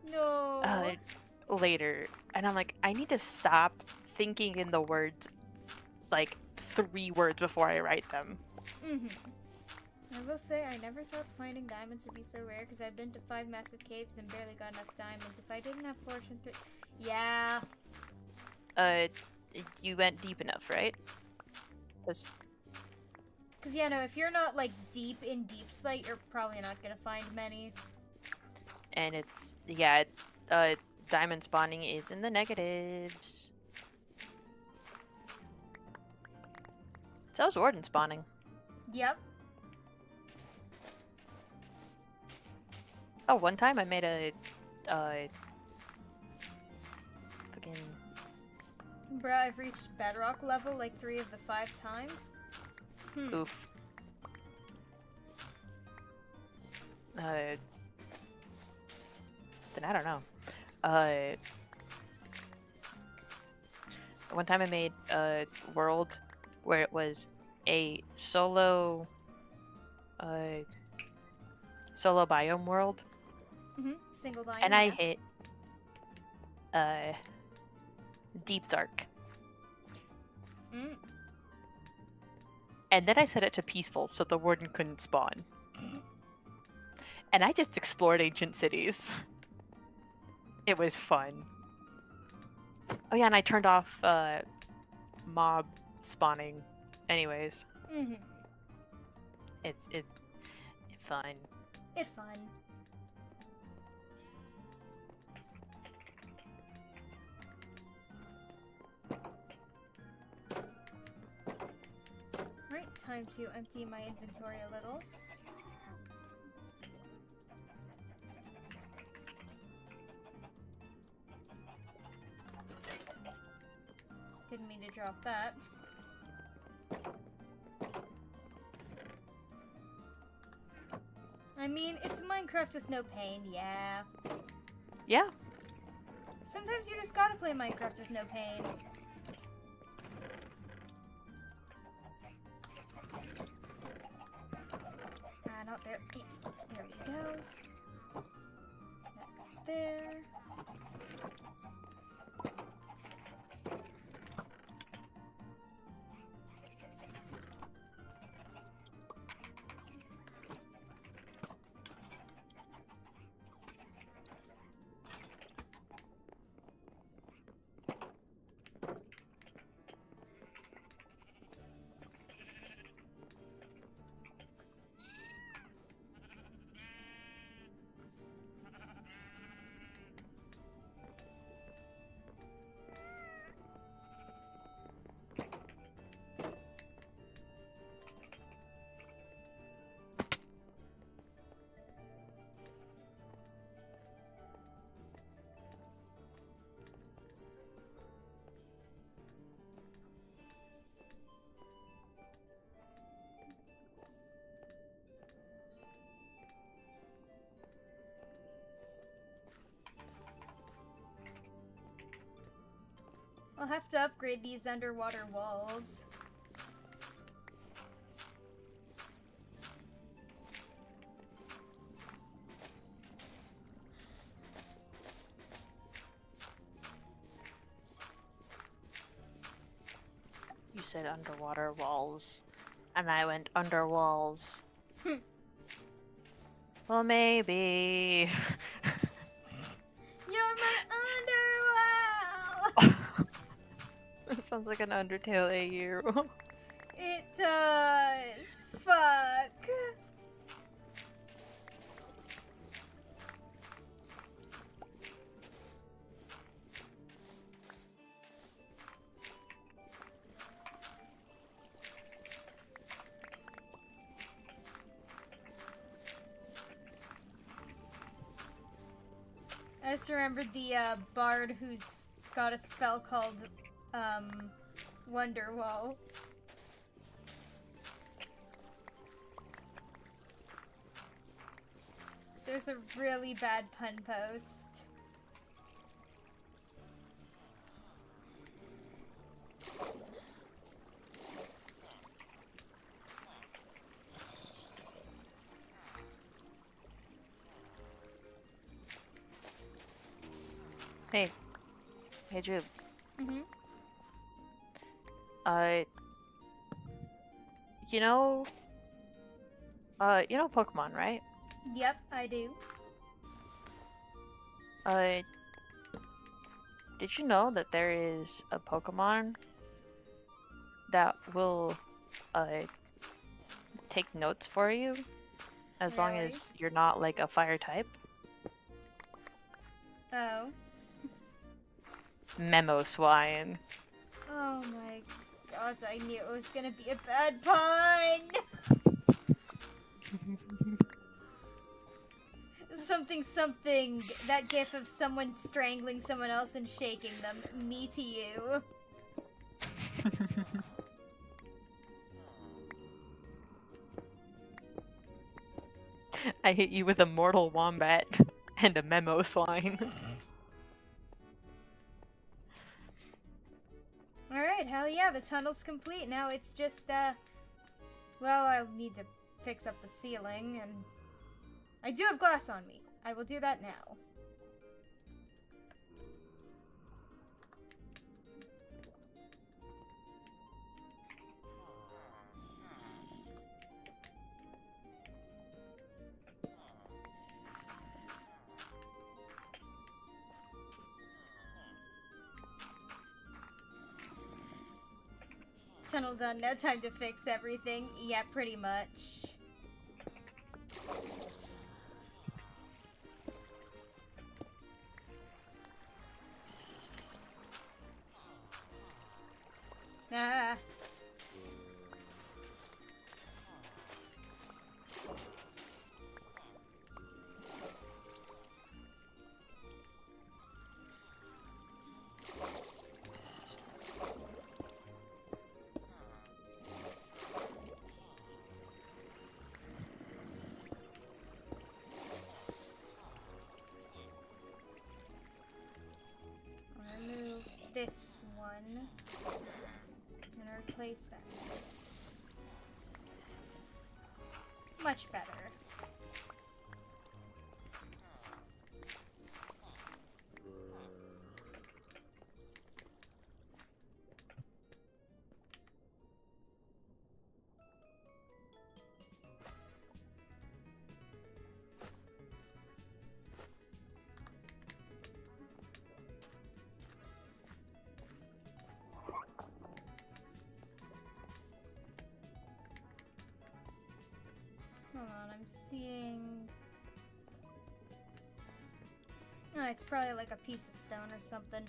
No. later. And I'm like, I need to stop thinking in the words like 3 words before I write them. I will say, I never thought finding diamonds would be so rare because I've been to 5 massive caves and barely got enough diamonds. If I didn't have fortune yeah. You went deep enough, right? Because, yeah, no, if you're not, like, deep in Deep Slate, you're probably not gonna find many. And it's, yeah, diamond spawning is in the negatives. So is warden spawning. Yep. Oh, one time I made a, fucking... Bro, I've reached bedrock level like 3 of the 5 times. Oof. Then I don't know. One time I made a world where it was a solo biome world, Single biome. and I yeah. hit deep dark, and then I set it to peaceful so the warden couldn't spawn. And I just explored ancient cities. It was fun. Oh yeah, and I turned off mob spawning. Anyways, it's fun. It's fun. Right, time to empty my inventory a little. Didn't mean to drop that. I mean, it's Minecraft with no pain, yeah. Yeah. Sometimes you just gotta play Minecraft with no pain. Not there. Yeah, there we go. That goes there. I'll have to upgrade these underwater walls. You said underwater walls, and I went under walls. Well, maybe. You're my underworld! That sounds like an Undertale AU. It does. Fuck. I just remembered the bard who's got a spell called Wonderwall. There's a really bad pun post. Hey. Hey, Drew. Mm-hmm. You know Pokemon, right? Yep, I do. Did you know that there is a Pokemon that will, take notes for you? As long Really? as you're not, like, a fire type? Oh. Memo Swine. Oh my god, I knew it was gonna be a bad pun! Something, that gif of someone strangling someone else and shaking them. Me to you. I hit you with a mortal wombat and a memo swine. Alright, hell yeah, the tunnel's complete. Now it's just, well, I'll need to fix up the ceiling, and I do have glass on me. I will do that now. Tunnel done, no time to fix everything. Yeah, pretty much. Ah. Remove this one and replace that. Much better. Hold on, I'm seeing... Oh, it's probably like a piece of stone or something.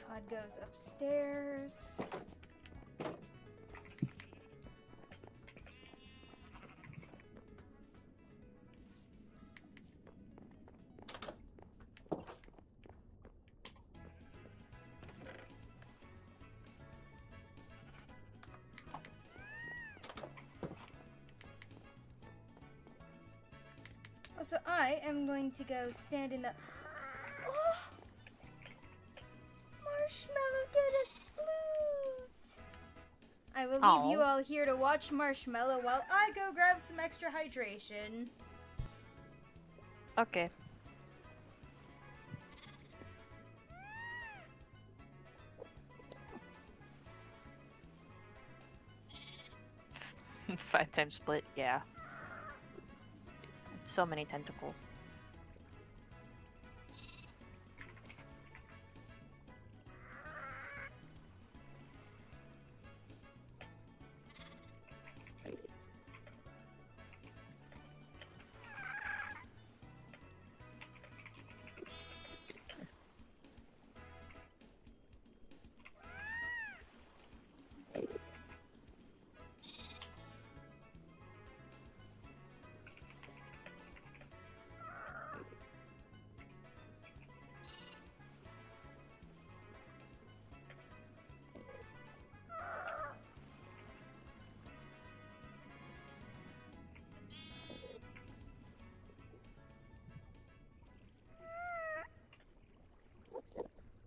God goes upstairs. So I am going to go stand in the... Oh! Marshmallow did a sploot! I will leave you all here to watch Marshmallow while I go grab some extra hydration. Okay. Five times split, yeah. So many tentacles.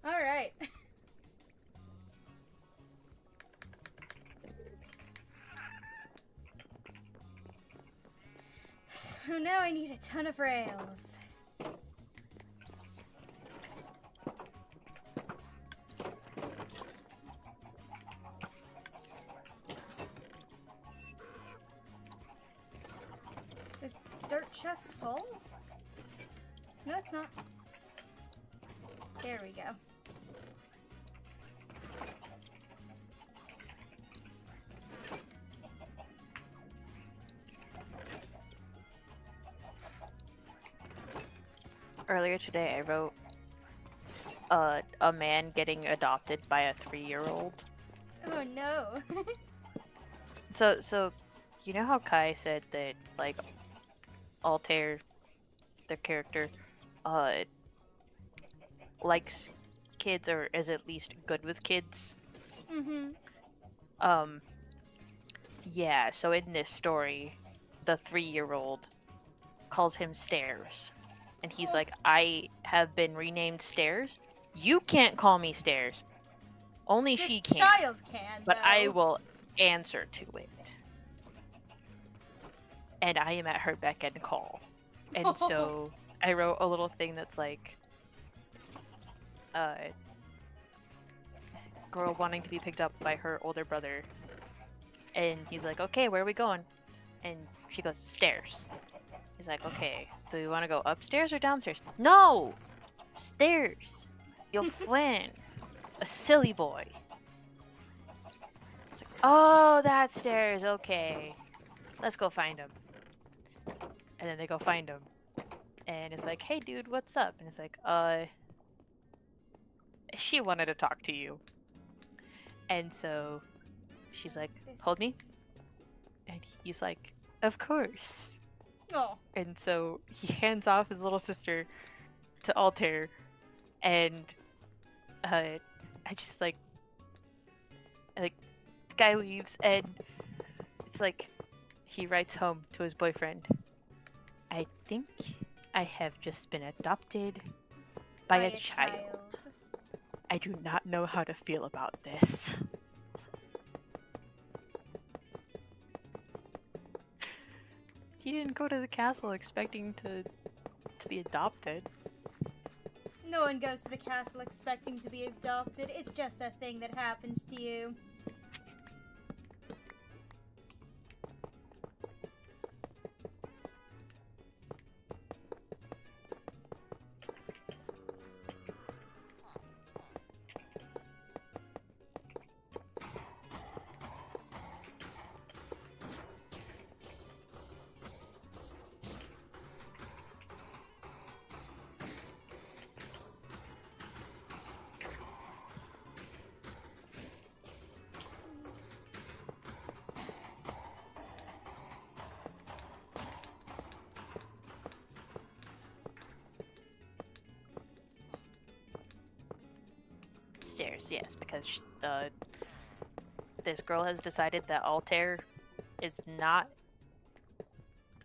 Alright. So now I need a ton of rails. Is the dirt chest full? No, it's not. There we go. Earlier today, I wrote a man getting adopted by a 3-year-old. Oh no. So, you know how Kai said that, like, Altair, the character, likes kids or is at least good with kids? Mm-hmm. Yeah, so in this story, the 3-year-old calls him Stairs. And he's like, I have been renamed Stairs. You can't call me Stairs. Only This she can. child can, But I though. will answer to it. And I am at her beck and call. And so I wrote a little thing that's like, girl wanting to be picked up by her older brother. And he's like, okay, where are we going? And she goes, stairs. He's like, okay, do we want to go upstairs or downstairs? No! Stairs! Your friend. A silly boy. It's like, oh, that's stairs, okay. Let's go find him. And then they go find him. And it's like, hey dude, what's up? And it's like, she wanted to talk to you. And so she's like, hold me. And he's like, of course. Oh. And so he hands off his little sister to Altair. And I just like the guy leaves and it's like he writes home to his boyfriend. I think I have just been adopted by a child. I do not know how to feel about this. He didn't go to the castle expecting to be adopted. No one goes to the castle expecting to be adopted. It's just a thing that happens to you. Stairs, yes, because this girl has decided that Altair is not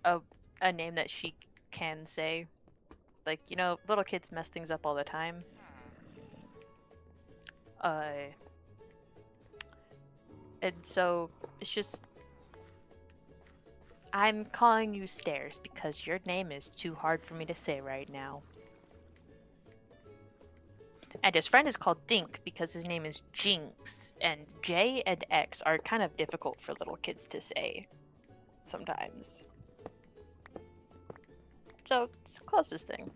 a name that she can say. Like, you know, little kids mess things up all the time. And so it's just, I'm calling you Stairs because your name is too hard for me to say right now. And his friend is called Dink because his name is Jinx, and J and X are kind of difficult for little kids to say sometimes. So it's the closest thing.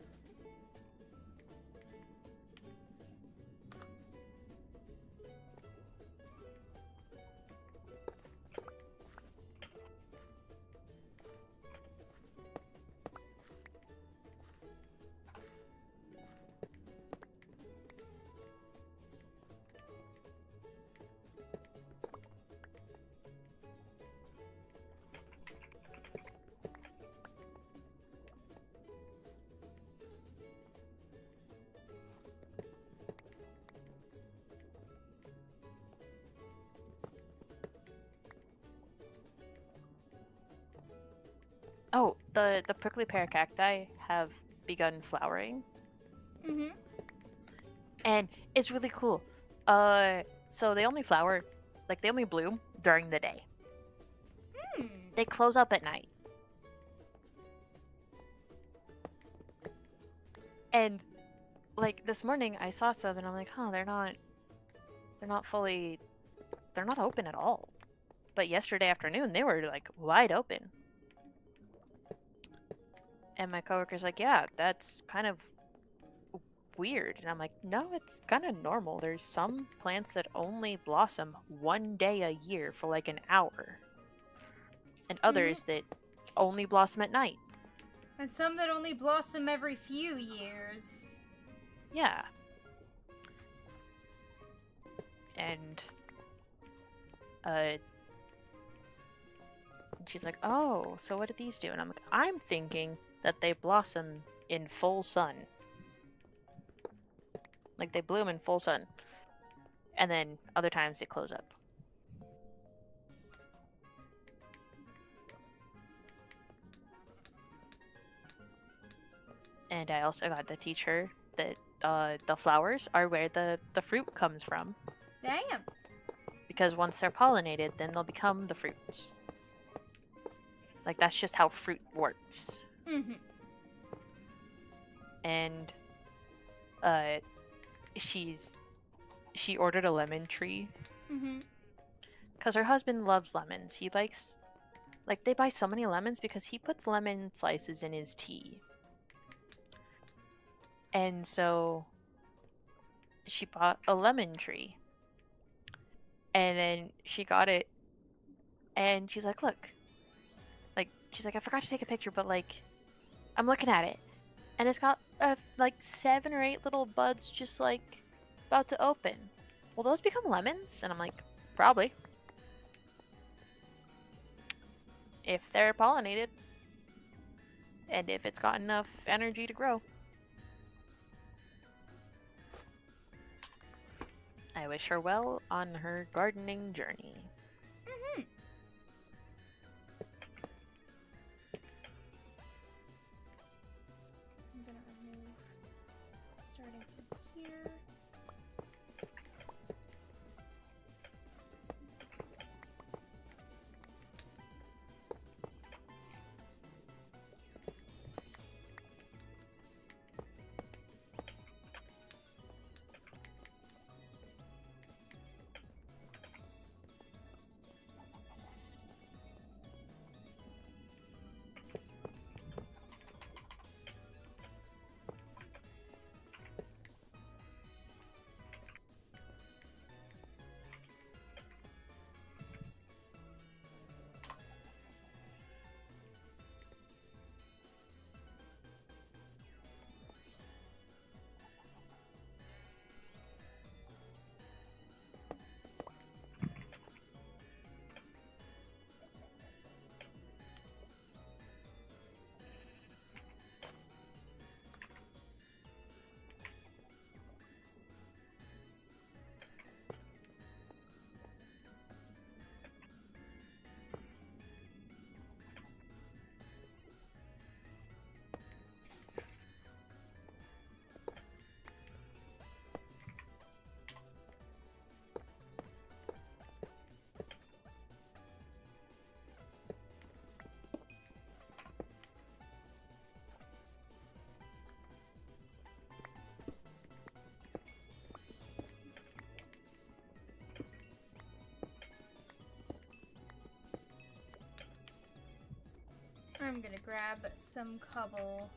Oh, the prickly pear cacti have begun flowering, Mm-hmm. and it's really cool. So they only flower, like they only bloom during the day. Hmm. They close up at night. And like this morning I saw some and I'm like, huh, they're not open at all. But yesterday afternoon they were like wide open. And my coworker's like, yeah, that's kind of weird. And I'm like, no, it's kind of normal. There's some plants that only blossom one day a year for like an hour. And others that only blossom at night. And some that only blossom every few years. Yeah. And she's like, oh, so what do these do? And I'm like, I'm thinking that they blossom in full sun. Like they bloom in full sun. And then other times they close up. And I also got to teach her that the flowers are where the fruit comes from. Damn. Because once they're pollinated, then they'll become the fruits. Like, that's just how fruit works. Mm-hmm. And she ordered a lemon tree. Mm-hmm. Because her husband loves lemons. He likes, like, they buy so many lemons because he puts lemon slices in his tea. And so she bought a lemon tree. And then she got it. And she's like, look. Like, she's like, I forgot to take a picture, but, like, I'm looking at it. And it's got, like, 7 or 8 little buds just, like, about to open. Will those become lemons? And I'm like, probably. If they're pollinated. And if it's got enough energy to grow. I wish her well on her gardening journey. Mm-hmm. I'm gonna remove starting from here. I'm gonna grab some cobble.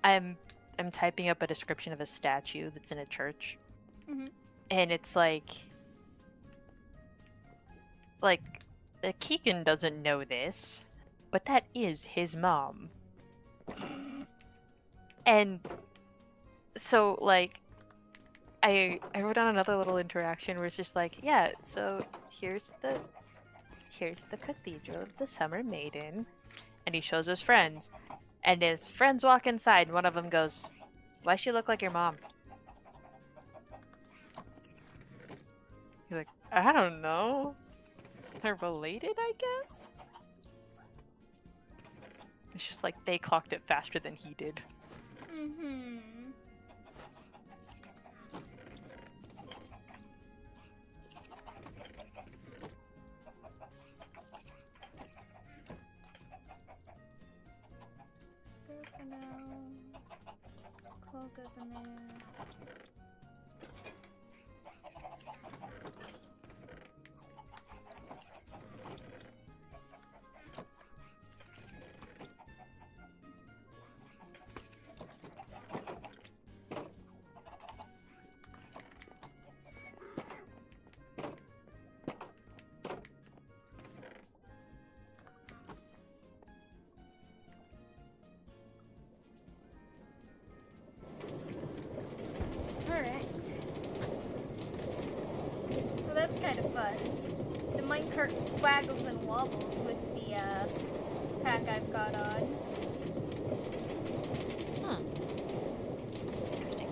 I'm typing up a description of a statue that's in a church, Mhm. and it's like Keegan doesn't know this, but that is his mom. And so like I wrote down another little interaction where it's just like, yeah, so here's the cathedral of the Summer Maiden, and he shows his friends, and his friends walk inside, and one of them goes, "Why she look like your mom?" He's like, "I don't know. They're related, I guess." It's just like they clocked it faster than he did. Mm-hmm. Still for now. Coal goes in there. Alright. Well, that's kind of fun. The minecart waggles and wobbles with the pack I've got on. Hmm. Interesting.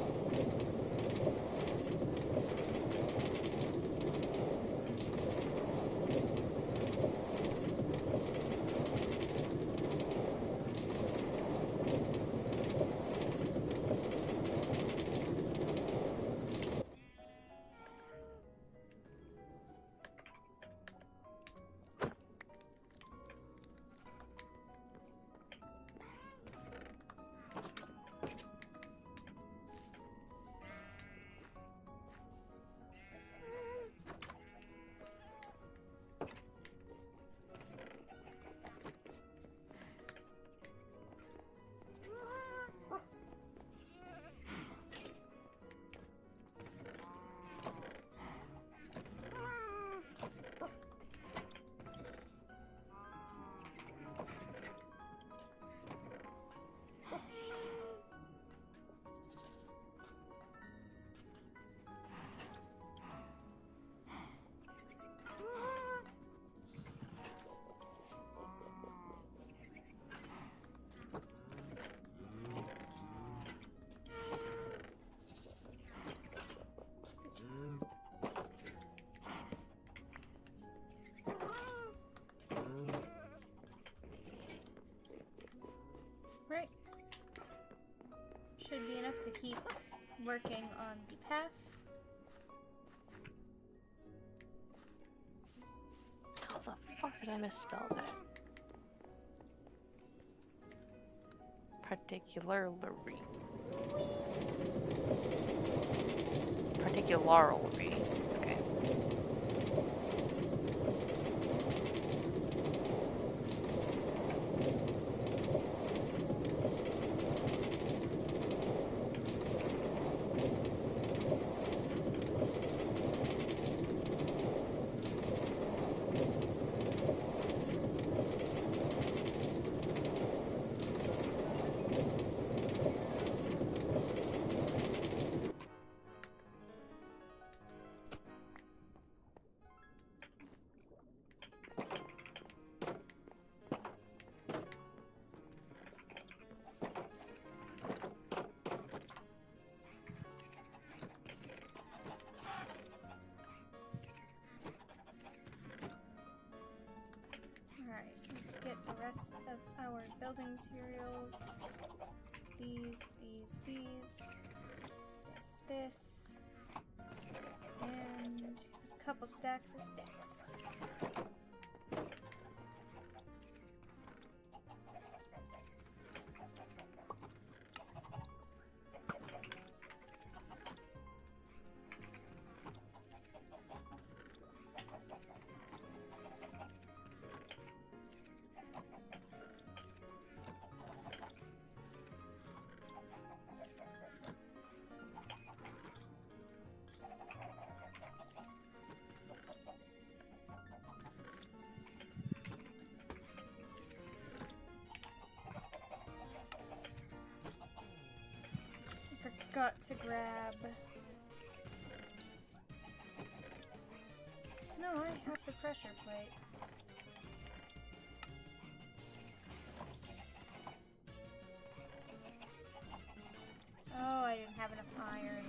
Right. Should be enough to keep working on the path. How the fuck did I misspell that? Particularly. Particularly. Okay. Alright, let's get the rest of our building materials. These, this, and a couple stacks of sticks. Forgot to grab... No, I have the pressure plates. Oh, I didn't have enough iron.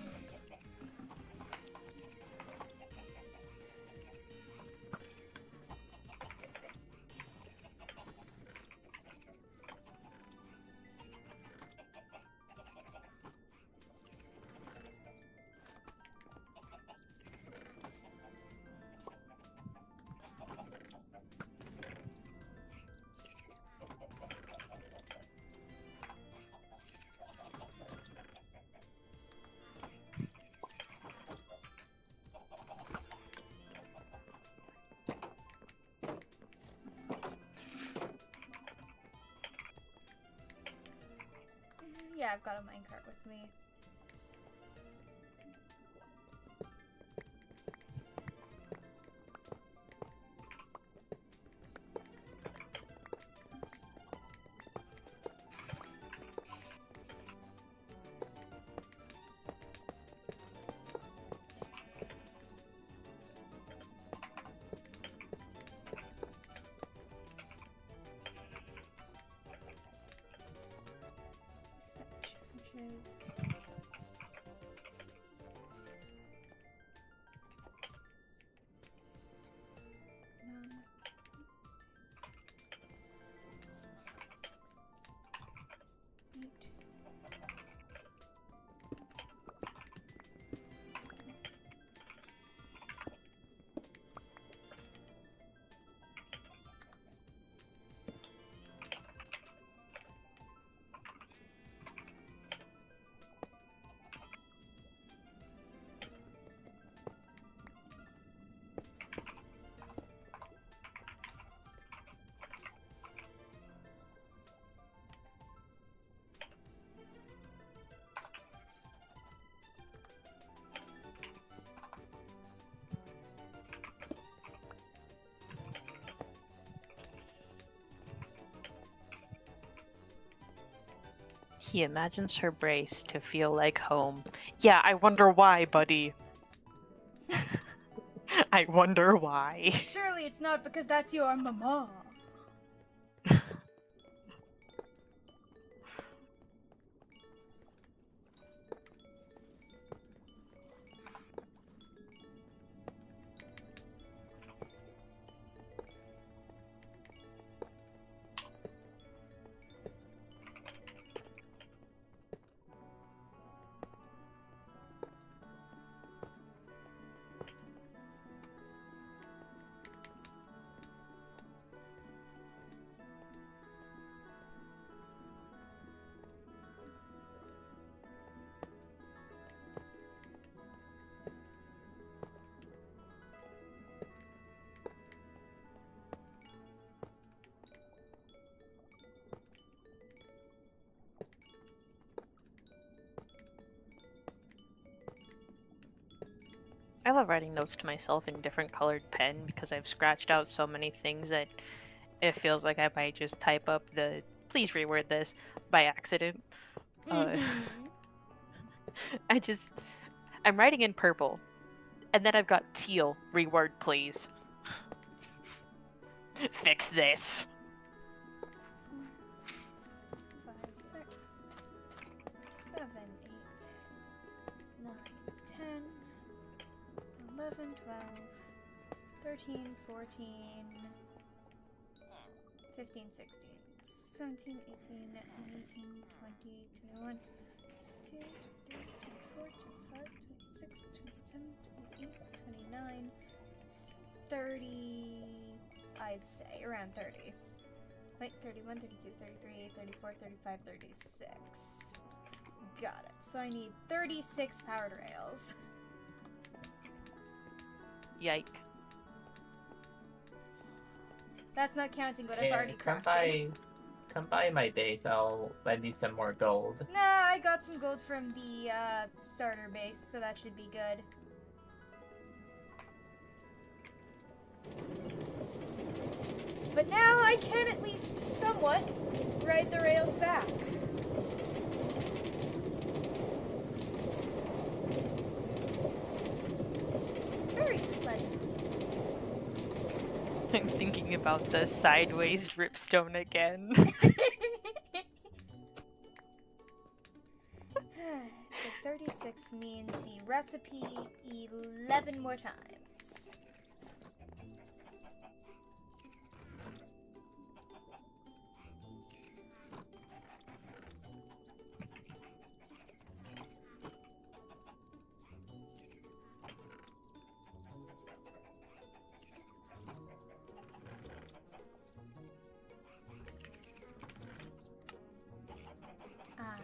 Yeah, I've got a minecart with me. Charges. He imagines her brace to feel like home. Yeah, I wonder why, buddy. I wonder why. Surely it's not because that's your mama. I love writing notes to myself in different colored pen because I've scratched out so many things that it feels like I might just type up the please reword this by accident. Mhm. I'm writing in purple, and then I've got teal, reword please. Fix this. 5, 6, 7, 8, 9, 10, 11, 12, 13, 14, 15, 16, 17, 18, 19, 20, 21, 22, 23, 24, 25, 26, 27, 28, 29, 30, I'd say, around 30. Wait, 31, 32, 33, 34, 35, 36. Got it. So I need 36 powered rails. Yike. That's not counting what I've Yeah, already crafted. come by my base. I'll lend you some more gold. Nah, I got some gold from the starter base, so that should be good. But now I can at least somewhat ride the rails back. It's very pleasant. I'm thinking about the sideways dripstone again. So 36 means the recipe 11 more times. Ah.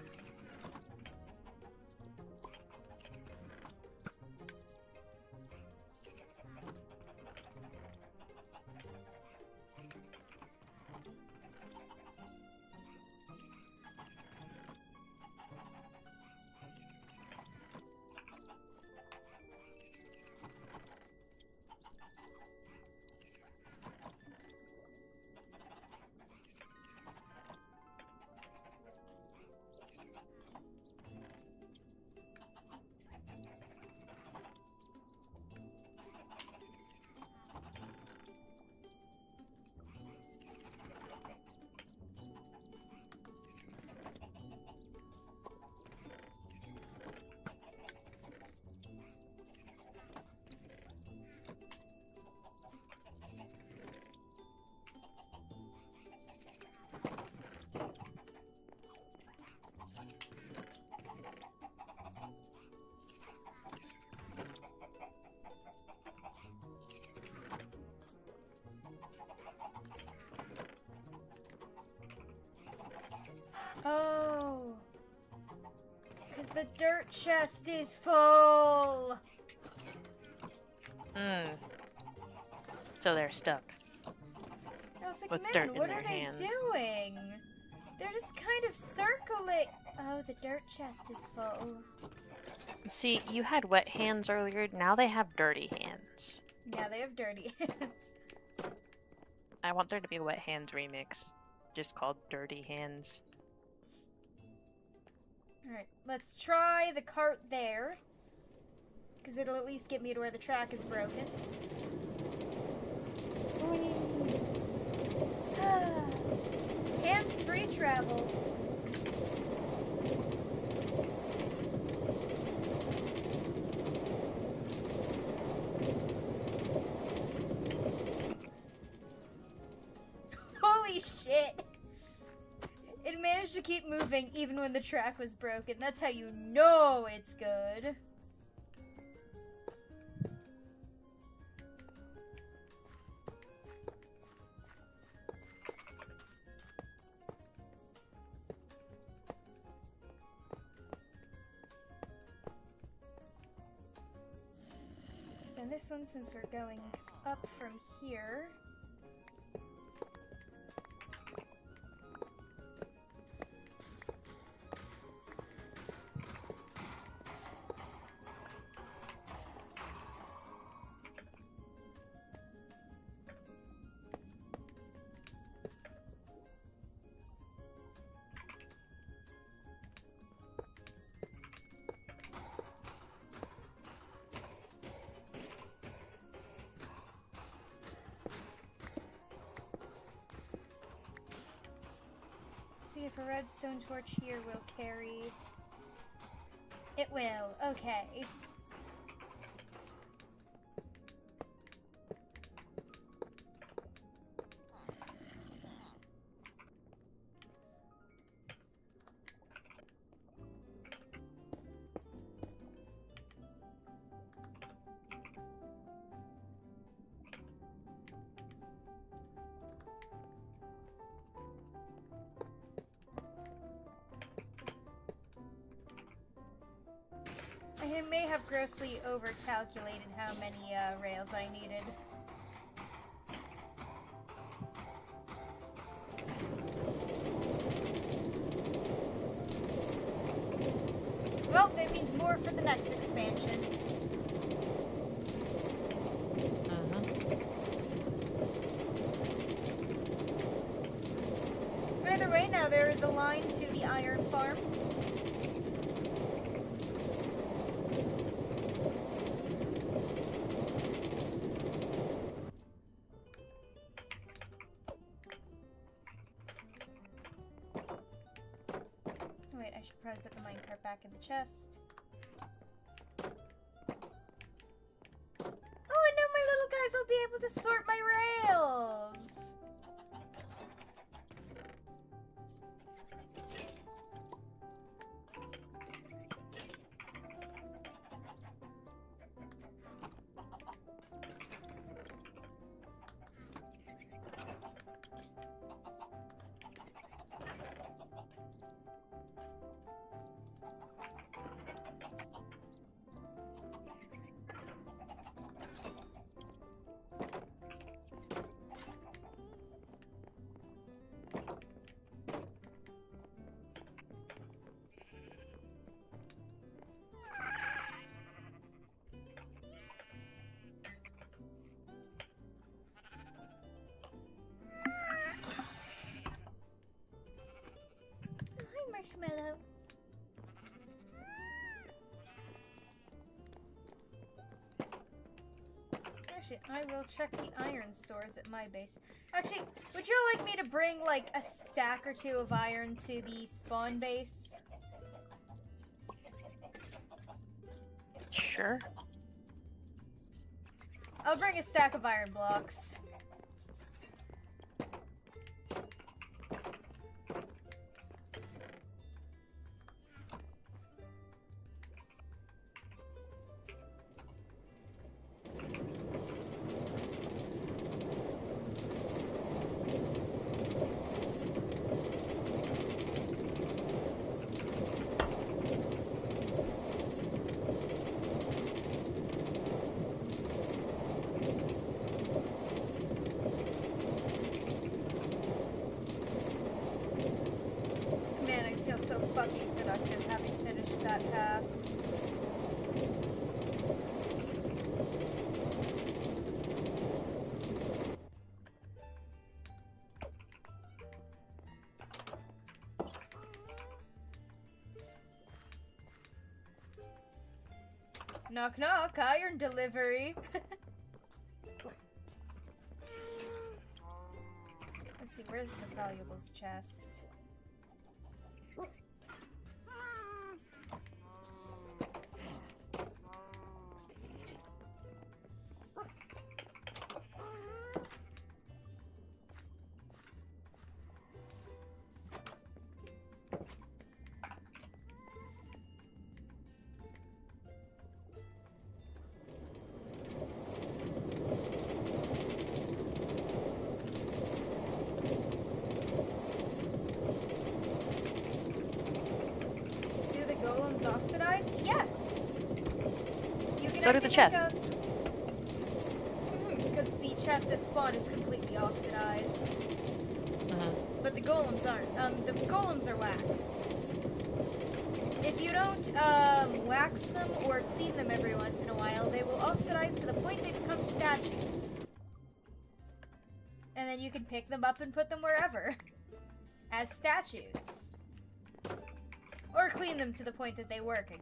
the dirt chest is full. So they're stuck. I was like, With man, dirt in what their are hands. they doing? They're just kind of circling. Oh, the dirt chest is full. See, you had wet hands earlier, now they have dirty hands. Yeah, they have dirty hands. I want there to be a wet hands remix, just called Dirty Hands. Alright, let's try the cart there. Because it'll at least get me to where the track is broken. Hands-free travel. Holy shit! It managed to keep moving even when the track was broken. That's how you know it's good. And this one, since we're going up from here. See if a redstone torch here will carry. It will. Okay. I may have grossly overcalculated how many rails I needed. Well, that means more for the next expansion. Either way, now there is a line to the iron farm. Wait, I should probably put the minecart back in the chest. Oh, and now my little guys will be able to sort my rails! Marshmallow. Actually, I will check the iron stores at my base. Actually, would you like me to bring like a stack or two of iron to the spawn base? Sure. I'll bring a stack of iron blocks. so fucking productive having finished that path. Knock knock, iron delivery. Let's see, where's the valuables chest? Golems oxidized? Yes! You can So do the actually make chests. Because the chest at spawn is completely oxidized. But the golems aren't. The golems are waxed. If you don't wax them or clean them every once in a while, they will oxidize to the point they become statues. And then you can pick them up and put them wherever. As statues. Or clean them to the point that they work again.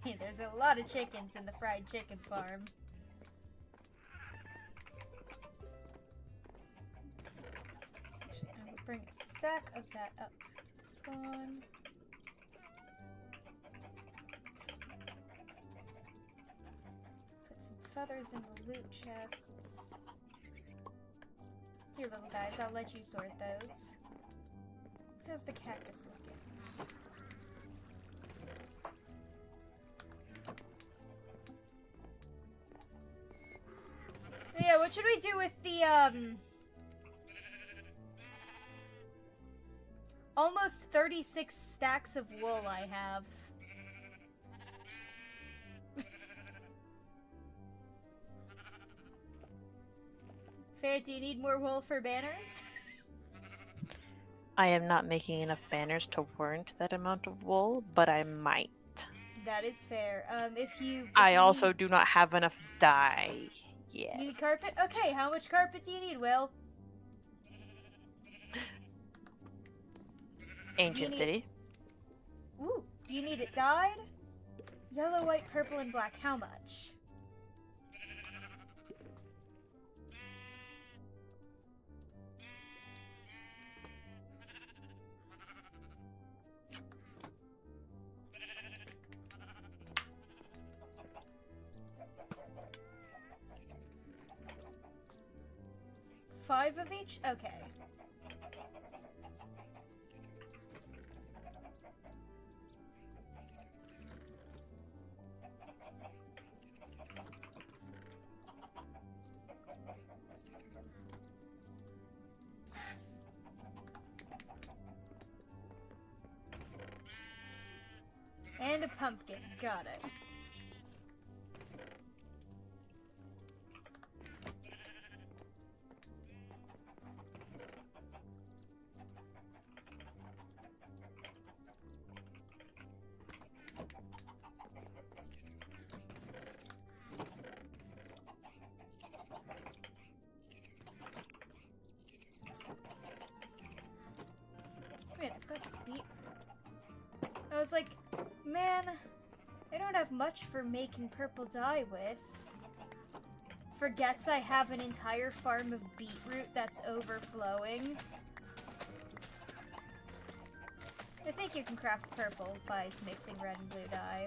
There's a lot of chickens in the fried chicken farm. Actually, I will bring a stack of that up to spawn. Feathers in the loot chests. Here, little guys, I'll let you sort those. How's the cactus looking? Yeah, what should we do with the, almost 36 stacks of wool I have? Ferret, do you need more wool for banners? I am not making enough banners to warrant that amount of wool, but I might. That is fair. If you I also do not have enough dye yet. need carpet? Okay, how much carpet do you need, Will? Ancient need- City. Ooh, do you need it dyed? Yellow, white, purple, and black. How much? Five of each? Okay. And a pumpkin. Got it. Wait, I've got to beat. I was like, man, I don't have much for making purple dye with. Forgets I have an entire farm of beetroot that's overflowing. I think you can craft purple by mixing red and blue dye.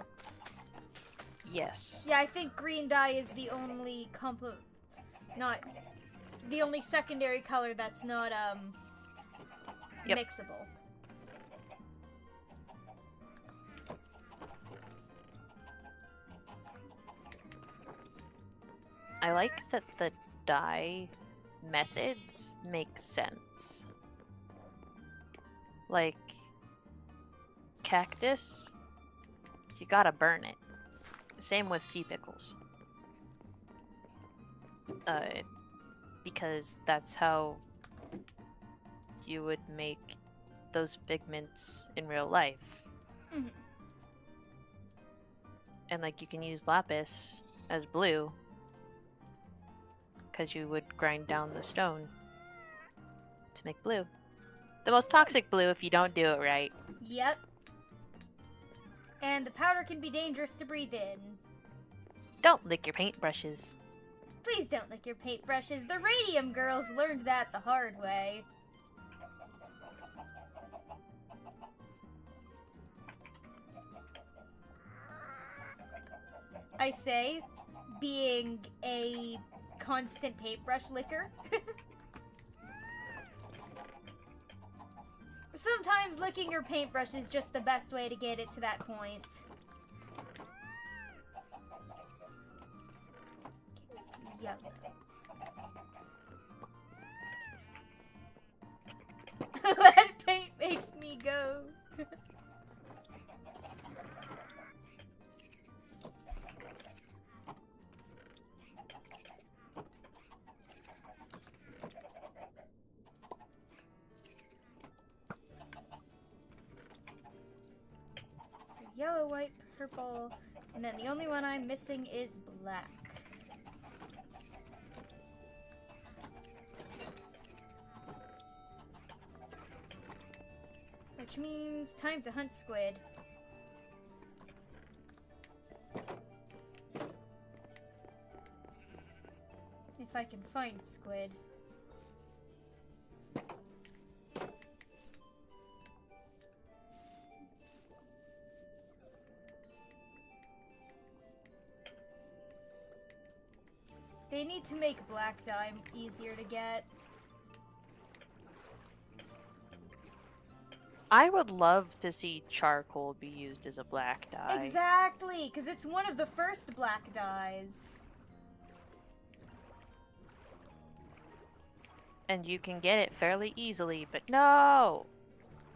Yes. Yeah, I think green dye is the only not the only secondary color that's not Yep. mixable. I like that the dye methods make sense. Like, cactus, you gotta burn it. Same with sea pickles. Because that's how you would make those pigments in real life. Mhm. And like you can use lapis as blue because you would grind down the stone to make blue. The most toxic blue if you don't do it right. Yep. And the powder can be dangerous to breathe in. Don't lick your paintbrushes. Please don't lick your paintbrushes. The Radium girls learned that the hard way. I say, being a constant paintbrush licker. Sometimes licking your paintbrush is just the best way to get it to that point. Yellow. That paint makes me go. So yellow, white, purple, and then the only one I'm missing is black. Which means time to hunt squid. If I can find squid. They need to make black dye easier to get. I would love to see charcoal be used as a black dye. Exactly, because it's one of the first black dyes. And you can get it fairly easily, but no!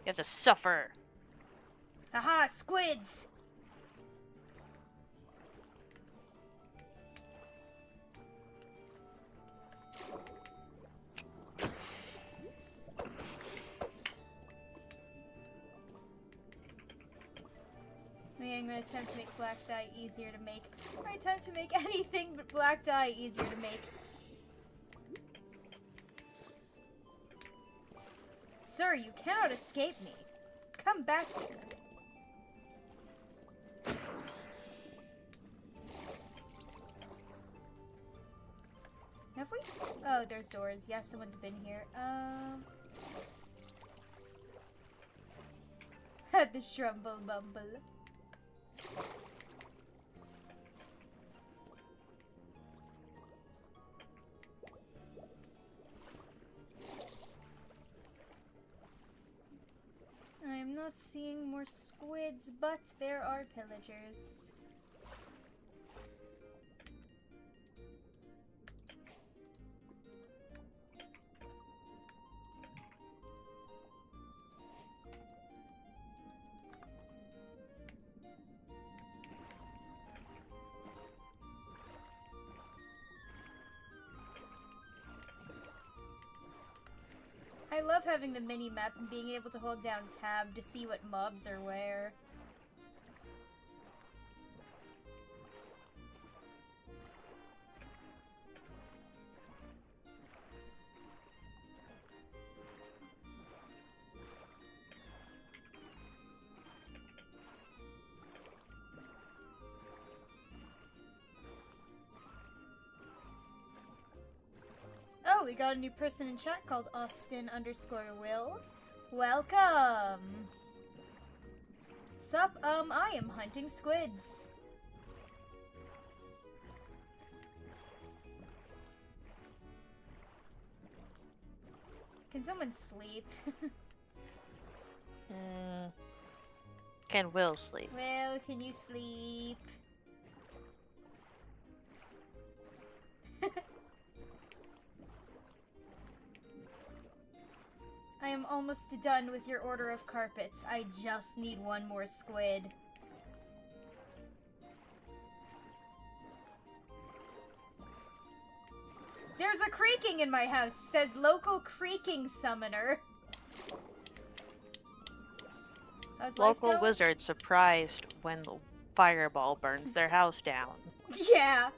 You have to suffer. Aha, squids! Okay, I'm gonna attempt to make black dye easier to make. I attempt to make anything but black dye easier to make. Sir, you cannot escape me. Come back here. Have we? Oh, there's doors. Yeah, someone's been here. The Shrumble Bumble. I am not seeing more squids, but there are pillagers. I love having the mini-map and being able to hold down tab to see what mobs are where. Oh, we got a new person in chat called Austin_Will. Welcome! Sup, I am hunting squids. Can someone sleep? Can Will sleep? Will, can you sleep? I am almost done with your order of carpets. I just need one more squid. There's a creaking in my house. Says local creaking summoner. How's life Local going? wizard surprised when the fireball burns their house down. Yeah.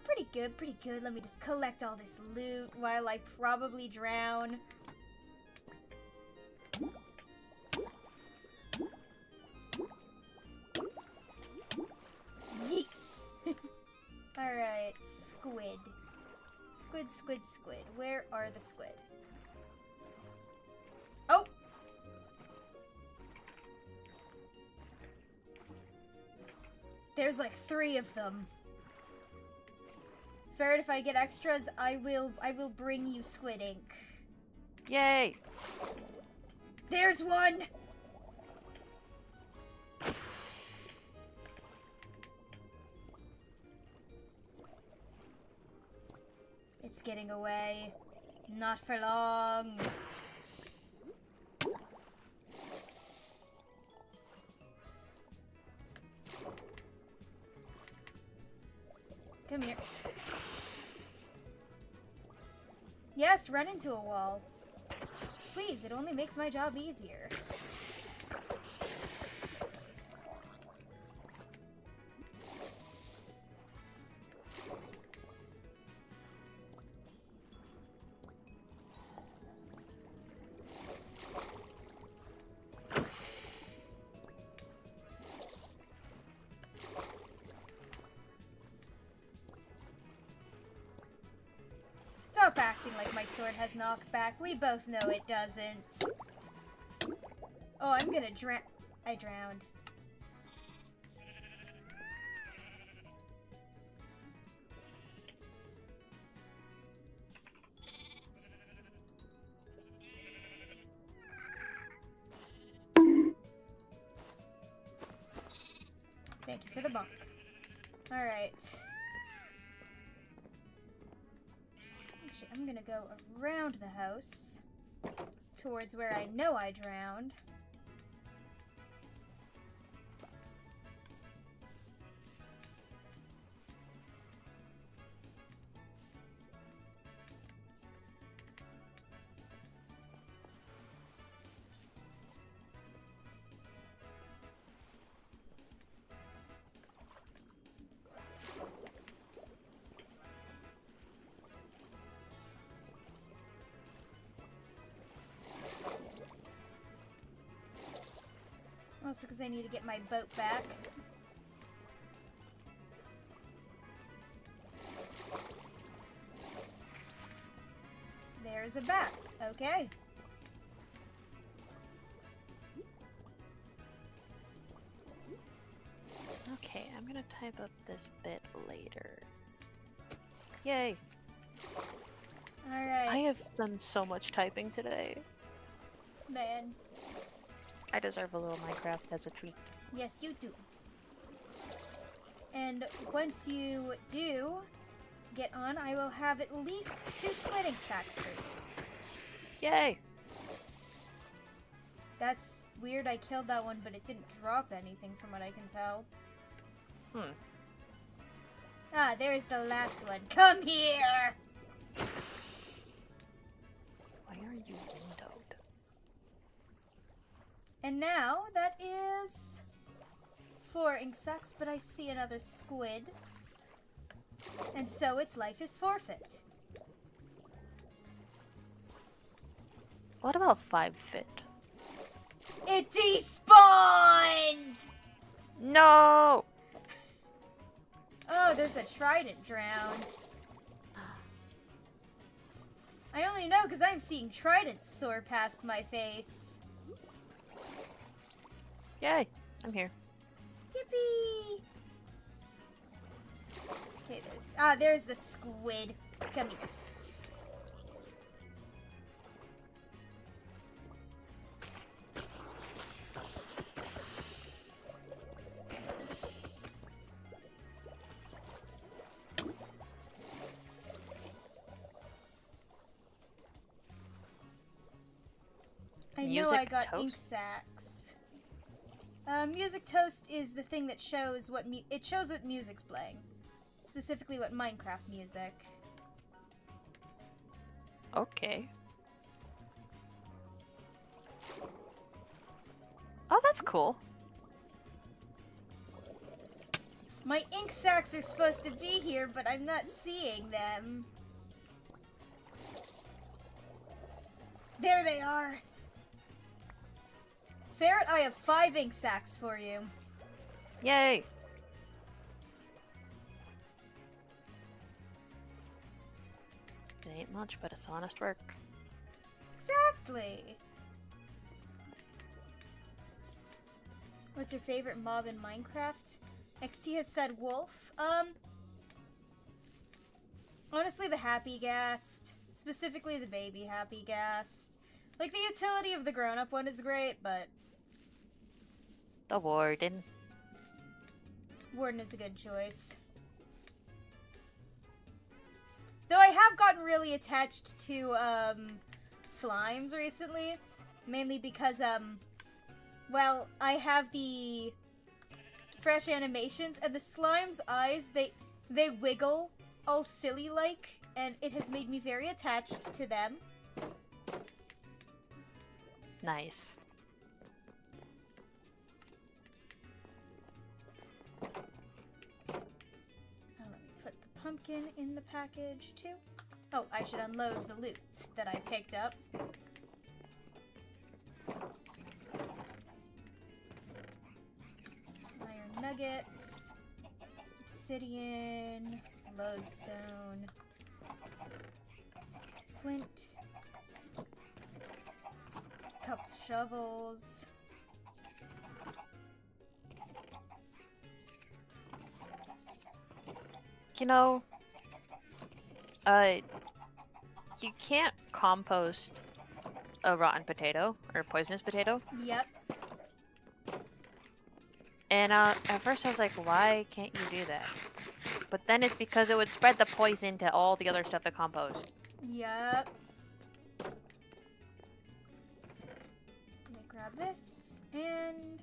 Pretty good, pretty good. Let me just collect all this loot while I probably drown. Yeet. Alright, squid. Squid, squid, squid. Where are the squid? Oh! There's like 3 of them. Ferret, if I get extras, I will bring you squid ink. Yay! There's one! It's getting away. Not for long. Come here. Yes, run into a wall. Please, it only makes my job easier. Stop acting like my sword has knockback. We both know it doesn't. Oh, I'm gonna drown. I drowned. Thank you for the bump. Alright. Actually, I'm gonna go around the house towards where I know I drowned. Also because I need to get my boat back. There's a bat. Okay. Okay, I'm gonna type up this bit later. Yay! Alright. I have done so much typing today. Man. I deserve a little Minecraft as a treat. Yes, you do. And once you do get on, I will have at least 2 squidding sacks for you. Yay! That's weird. I killed that one, but it didn't drop anything from what I can tell. Ah, there's the last one. Come here! Why are you windowed? And now, that is 4 ink sacs, but I see another squid. And so its life is forfeit. What about 5 fit? It despawned! No! Oh, there's a trident drowned. I only know because I'm seeing tridents soar past my face. Yay! I'm here. Yippee! Okay, there's the squid. Come here. I know Music I got ink toast? sacs. Music toast is the thing that shows what it shows what music's playing. Specifically what Minecraft music. Okay. Oh, that's cool. My ink sacs are supposed to be here, but I'm not seeing them. There they are. Ferret, I have 5 ink sacs for you. Yay! It ain't much, but it's honest work. Exactly. What's your favorite mob in Minecraft? XT has said wolf. Honestly, the happy ghast. Specifically the baby happy ghast. Like, the utility of the grown-up one is great, but The warden. Warden is a good choice. Though I have gotten really attached to, slimes recently. Mainly because, well, I have the fresh animations, and the slime's eyes, they wiggle all silly-like, and it has made me very attached to them. Nice. Let me put the pumpkin in the package, too. Oh, I should unload the loot that I picked up. Iron nuggets, obsidian, lodestone, flint, couple shovels. You know, you can't compost a rotten potato or poisonous potato. Yep. And at first I was like, why can't you do that? But then it's because it would spread the poison to all the other stuff that compost. Yep. Let me grab this and...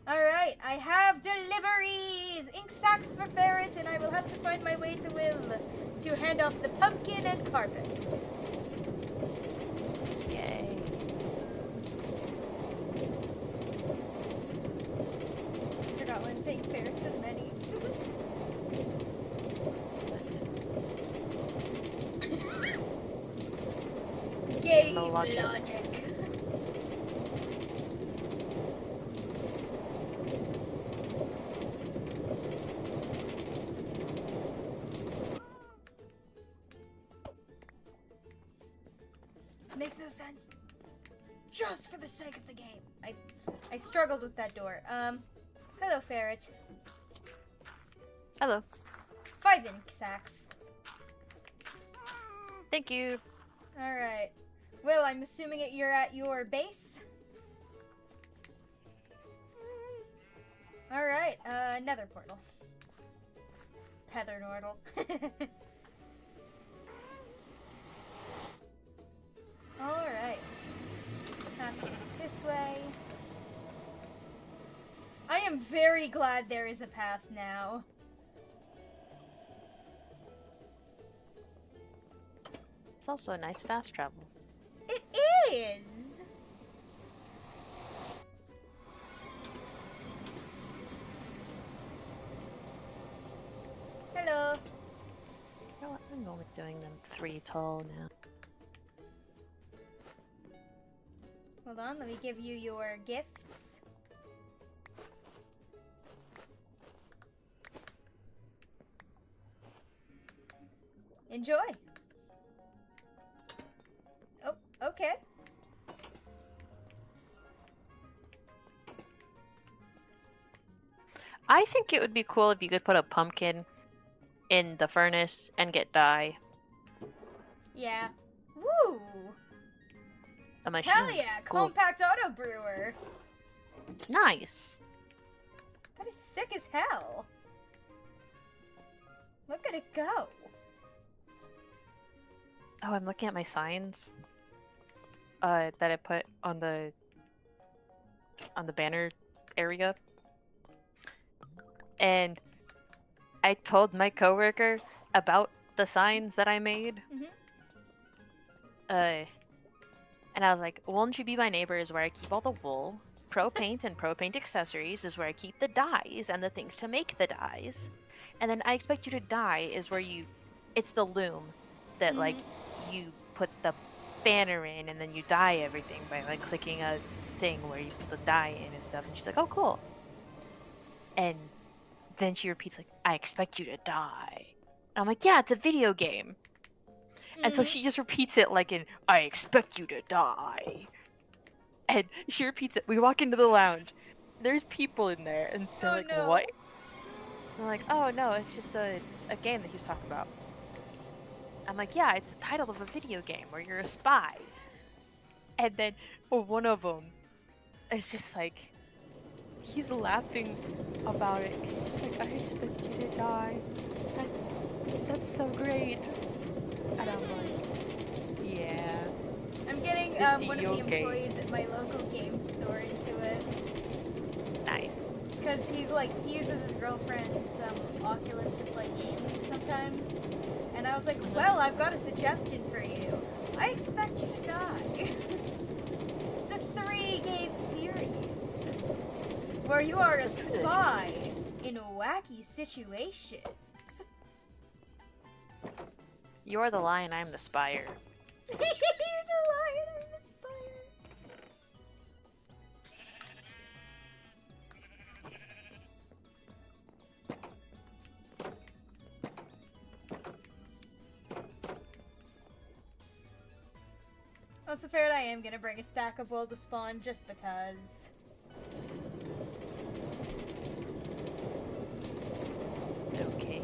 Alright, I have deliveries! Ink sacks for Ferret, and I will have to find my way to Will to hand off the pumpkin and carpets. Yay. I forgot one thing, Ferrets of many. Game No logic. logic. Makes no sense. Just for the sake of the game. I struggled with that door. Hello, Ferret. Hello. 5 ink sacks. Thank you. Alright. Will, I'm assuming you're at your base? Alright, nether portal. Heather Nordle. Alright. Path goes this way. I am very glad there is a path now. It's also a nice fast travel. It is! Hello. You know what? I'm going with doing them 3 tall now. Hold on, let me give you your gifts. Enjoy. Oh, okay. I think it would be cool if you could put a pumpkin in the furnace and get dye. Yeah. Woo! A machine. Hell yeah! Cool. Compact auto brewer. Nice. That is sick as hell. Look at it go. Oh, I'm looking at my signs. that I put on the banner area, and I told my coworker about the signs that I made. Mhm. And I was like, "Won't you be my neighbor?" Is where I keep all the wool. Pro paint and pro paint accessories is where I keep the dyes and the things to make the dyes. And then I expect you to dye is where it's the loom that like you put the banner in and then you dye everything by like clicking a thing where you put the dye in and stuff. And she's like, "Oh, cool." And then she repeats like, "I expect you to dye." And I'm like, "Yeah, it's a video game." And so she just repeats it like in, "I expect you to die." And she repeats it. We walk into the lounge. There's people in there, and they're Oh like, no. "What?" And I'm like, "Oh no, it's just a game that he was talking about." I'm like, "Yeah, it's the title of a video game where you're a spy." And then one of them is just like, he's laughing about it. He's just like, "I expect you to die. That's so great." And I'm like, "Yeah." I'm getting The one of the video game. employees at my local game store into it. Nice. Because he uses his girlfriend's Oculus to play games sometimes. And I was like, well, I've got a suggestion for you. I expect you to die. It's a 3-game series where you are a spy in wacky situations. You're the lion, I'm the spire. You're the lion, I'm the spire. Also, fair, I am gonna bring a stack of wool to spawn just because. Okay.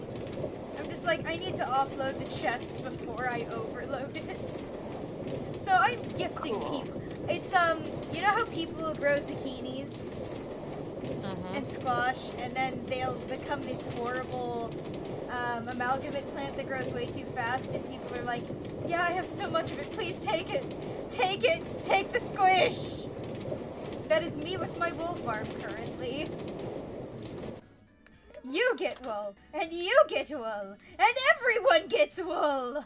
I'm just like, I need to offload the chest before I overload it. So I'm gifting Cool. people. It's, you know how people grow zucchinis and squash, and then they'll become this horrible, amalgamate plant that grows way too fast, and people are like, yeah, I have so much of it, please take it! Take it! Take the squish! That is me with my wool farm currently. You get wool, and you get wool, and everyone gets wool!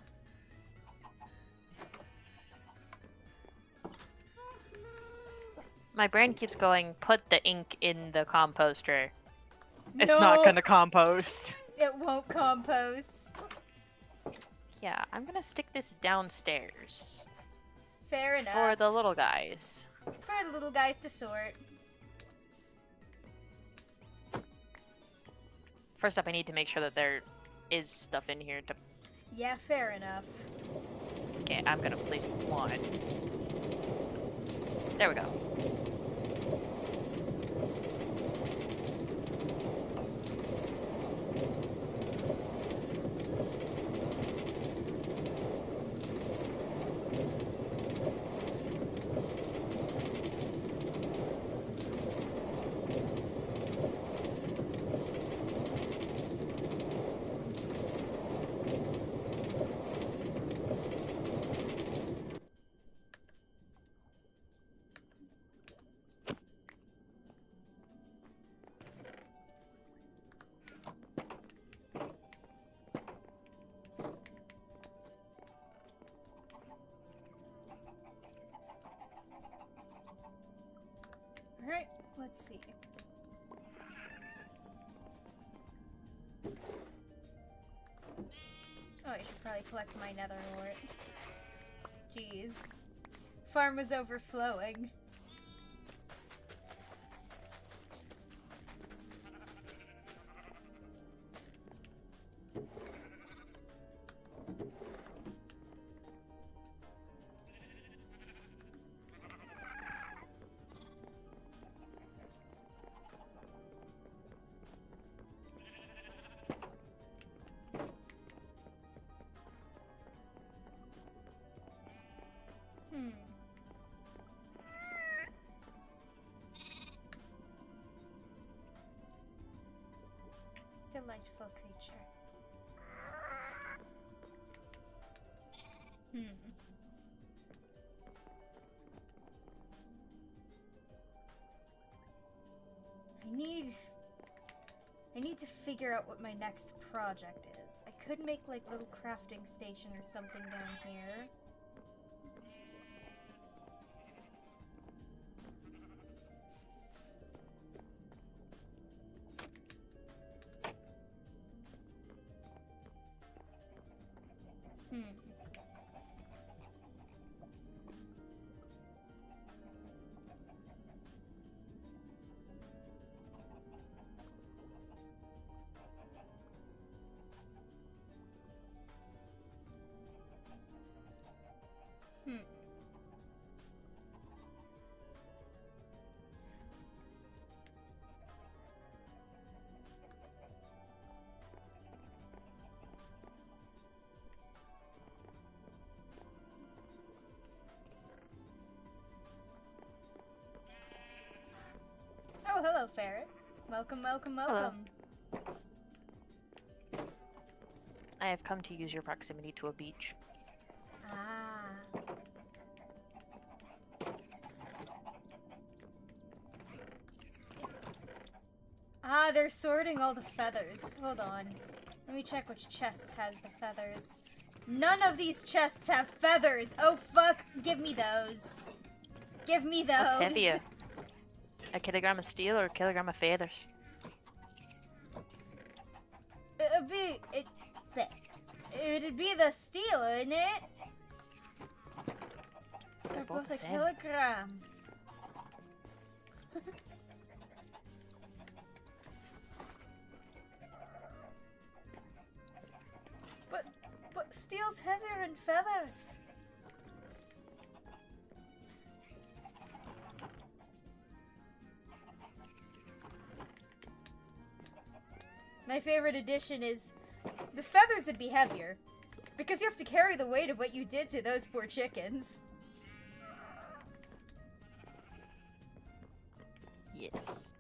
My brain keeps going, put the ink in the composter. It's No. not gonna compost. It won't compost. Yeah, I'm gonna stick this downstairs. Fair enough. For the little guys. For the little guys to sort. First up, I need to make sure that there is stuff in here to... Yeah, fair enough. Okay, I'm gonna place one. There we go. Alright, let's see. Oh, I should probably collect my nether wart. Jeez. Farm was overflowing. Delightful creature. I need to figure out what my next project is. I could make like little crafting station or something down here. Oh, hello, ferret. Welcome, welcome, welcome. I have come to use your proximity to a beach. Ah. Ah, they're sorting all the feathers. Hold on. Let me check which chest has the feathers. None of these chests have feathers! Oh, fuck! Give me those. Give me those. What's heavier? A kilogram of steel or a kilogram of feathers? It'd be the steel, wouldn't it? They're both both the a same. kilogram. But steel's heavier than feathers. My favorite addition is the feathers would be heavier because you have to carry the weight of what you did to those poor chickens. Yes.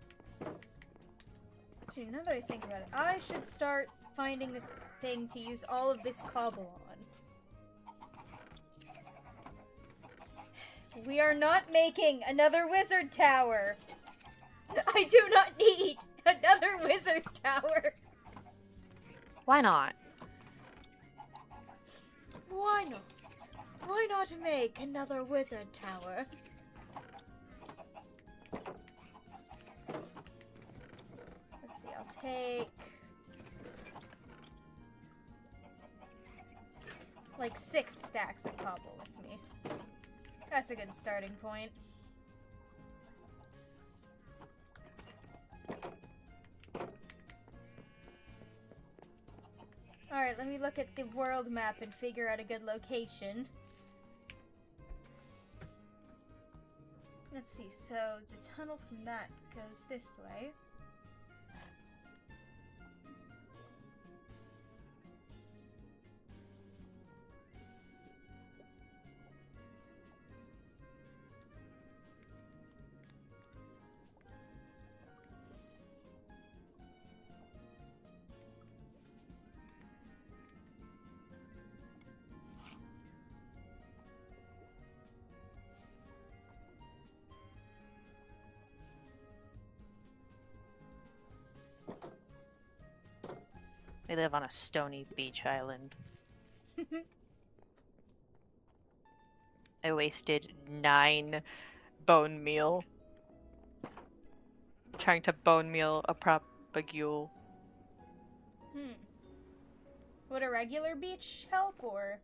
Actually, now that I think about it, I should start finding this thing to use all of this cobble on. We are not making another wizard tower. I do not need another wizard tower. Why not? Why not? Why not make another wizard tower? Let's see, I'll take like 6 stacks of cobble with me. That's a good starting point. Alright, let me look at the world map and figure out a good location. Let's see, so the tunnel from that goes this way. They live on a stony beach island. I wasted 9 bone meal trying to bone meal a propagule. Would a regular beach help, or?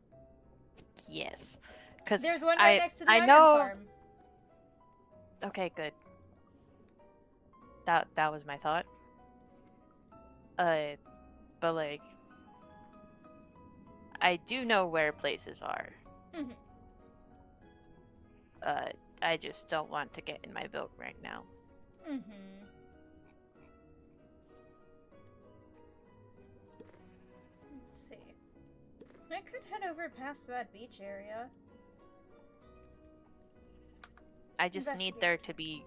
Yes, because There's one right next to the I iron know. farm. Okay, good. That was my thought. But like, I do know where places are. Mhm. I just don't want to get in my boat right now. Mm-hmm. Let's see. I could head over past that beach area. I just need Investigate. there to be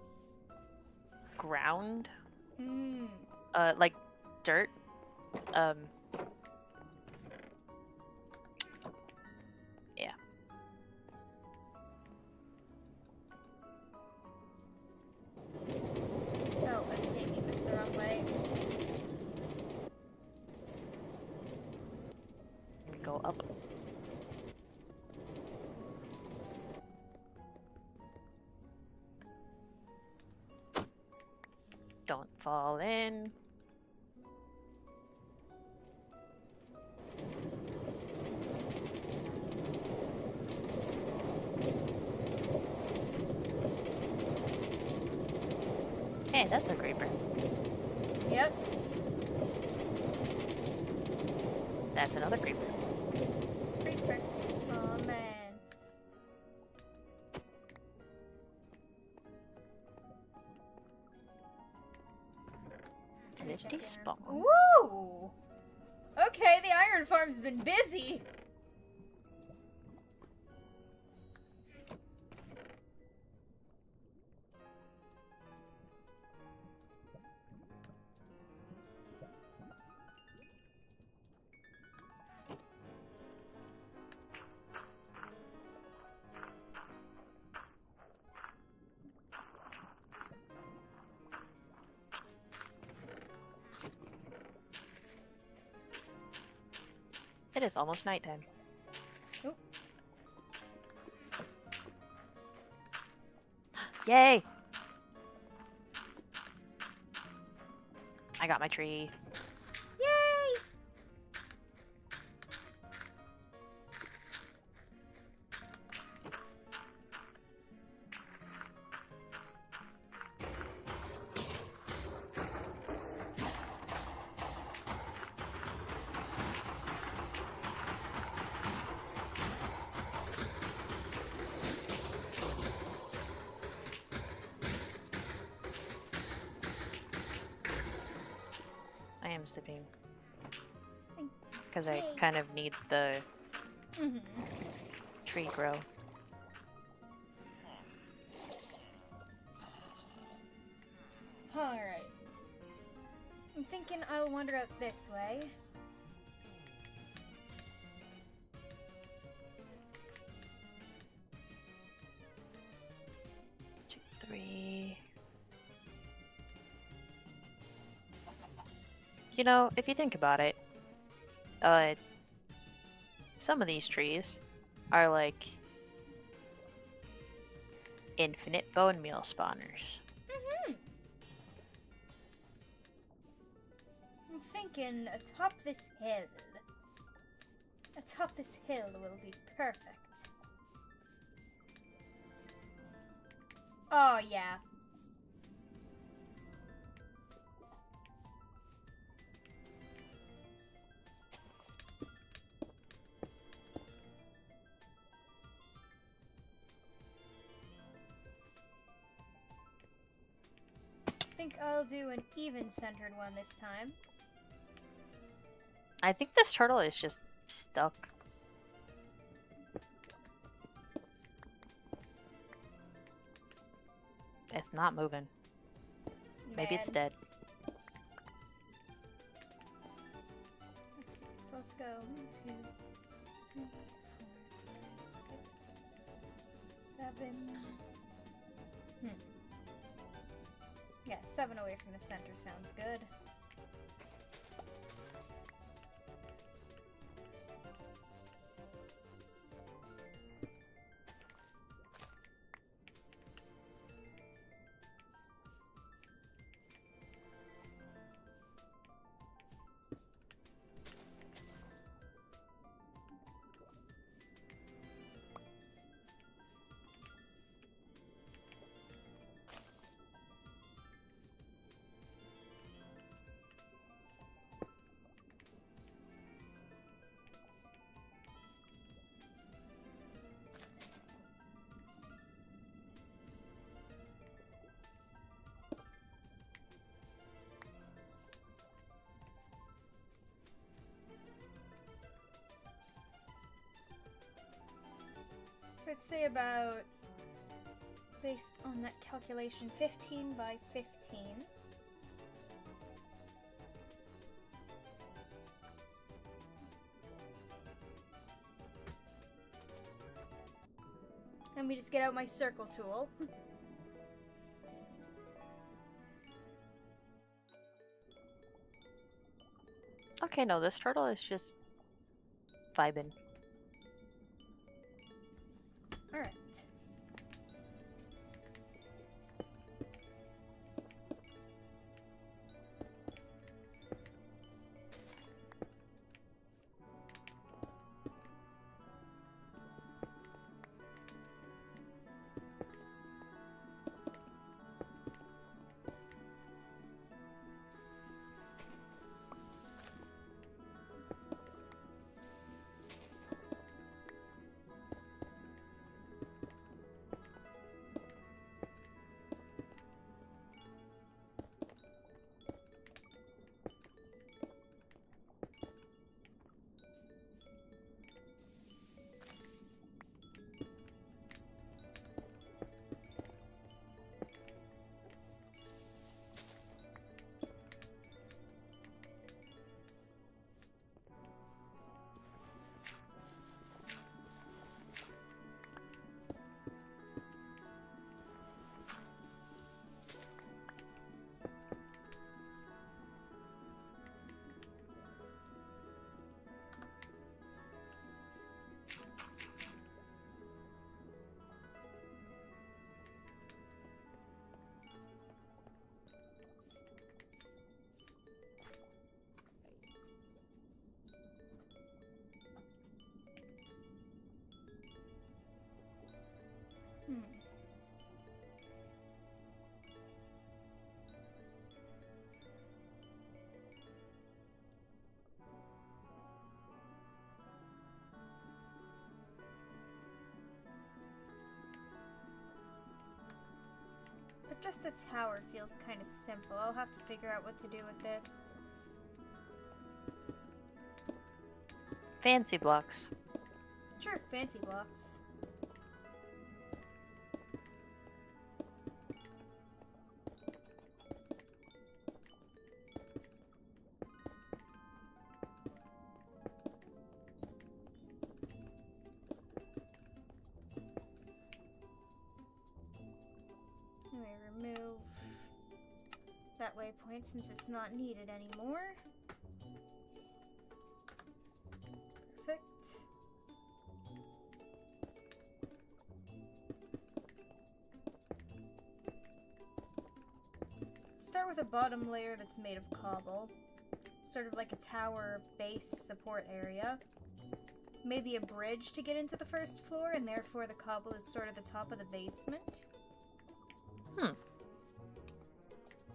ground, Mm. like dirt. Yeah. Oh, I'm taking this the wrong way. Go up. Don't fall in. Hey, that's a creeper. Yep. That's another creeper. Creeper. Oh man. And it Check the iron despawn. farm. Woo! Okay, the iron farm's been busy. It is almost nighttime. Oop. Yay! I got my tree. Yay! I am sipping. Thank- Because I Yay. kind of need the Mhm. tree grow. Alright. I'm thinking I'll wander out this way. Two, three. You know, if you think about it, some of these trees are like infinite bone meal spawners. Mhm. I'm thinking atop this hill. Atop this hill will be perfect. Oh, yeah. I think I'll do an even-centered one this time. I think this turtle is just stuck. It's not moving. Maybe it's Man. dead. Let's see. So let's go 1, 2, 3, 4, 5, 6, 7. Yeah, 7 away from the center sounds good. So I'd say about, based on that calculation, 15 by 15. Let me just get out my circle tool. Okay, no, this turtle is just vibing. Alright. Hmm. But just a tower feels kind of simple. I'll have to figure out what to do with this. Fancy blocks. Sure, fancy blocks. Let me remove that waypoint since it's not needed anymore. Perfect. Start with a bottom layer that's made of cobble. Sort of like a tower base support area. Maybe a bridge to get into the first floor, and therefore the cobble is sort of the top of the basement.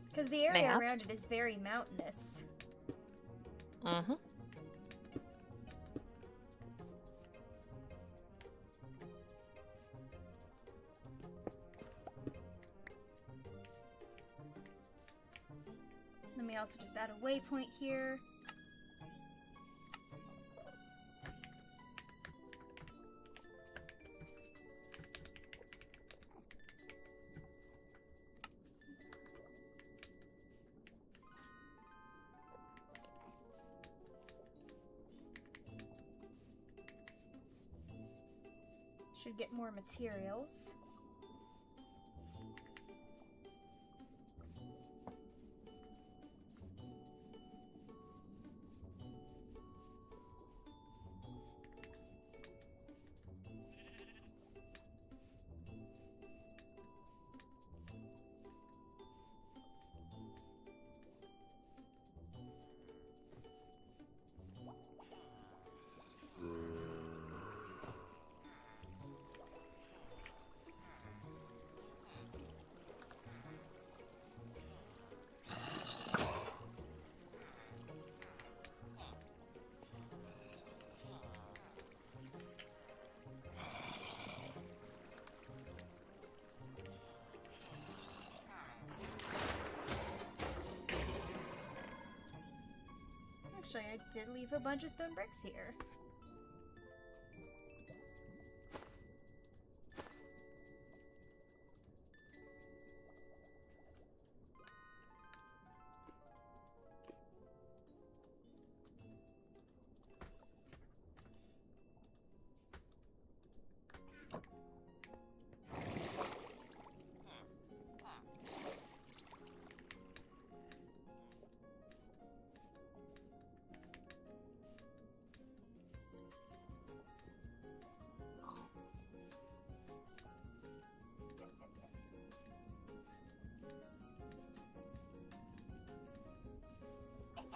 Because the area Mayhaps. around it is very mountainous. Mm-hmm. Let me also just add a waypoint here. Should get more materials. Actually, I did leave a bunch of stone bricks here.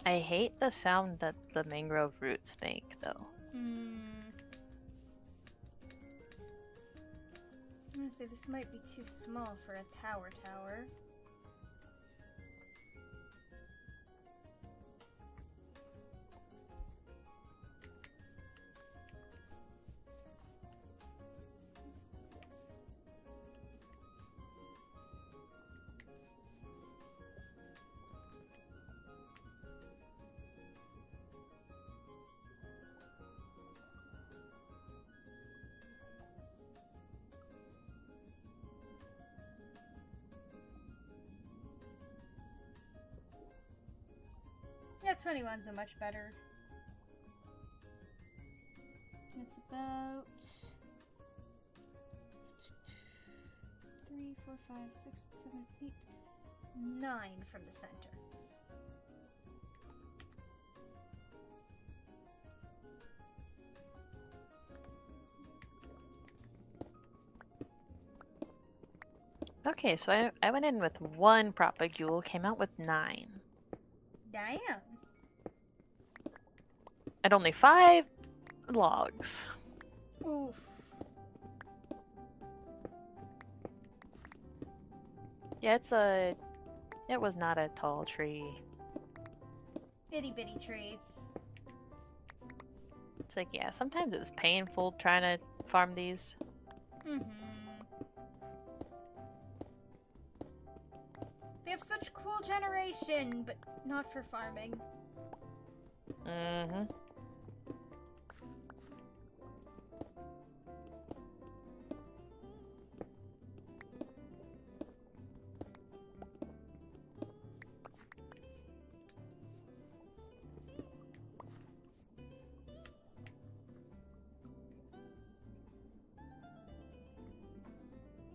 I hate the sound that the mangrove roots make, though. Honestly, this might be too small for a tower. Yeah, 21's a much better. It's about 3, 4, 5, 6, 7, 8, 9 from the center. Okay, so I went in with 1 propagule, came out with 9. Damn. And only 5 logs. Oof. Yeah, it was not a tall tree. Itty bitty tree. It's like, yeah, sometimes it's painful trying to farm these. They have such cool generation, but not for farming. Mm-hmm.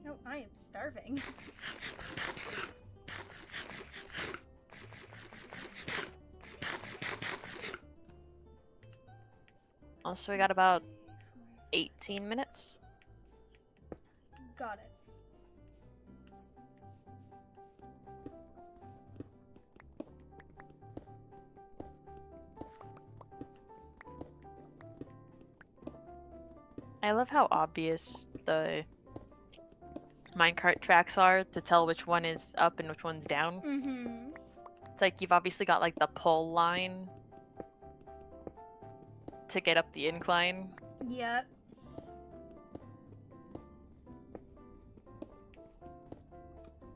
No, I am starving. Also, we got about 18 minutes. Got it. I love how obvious the minecart tracks are to tell which one is up and which one's down. It's like you've obviously got like the pole line to get up the incline. Yep.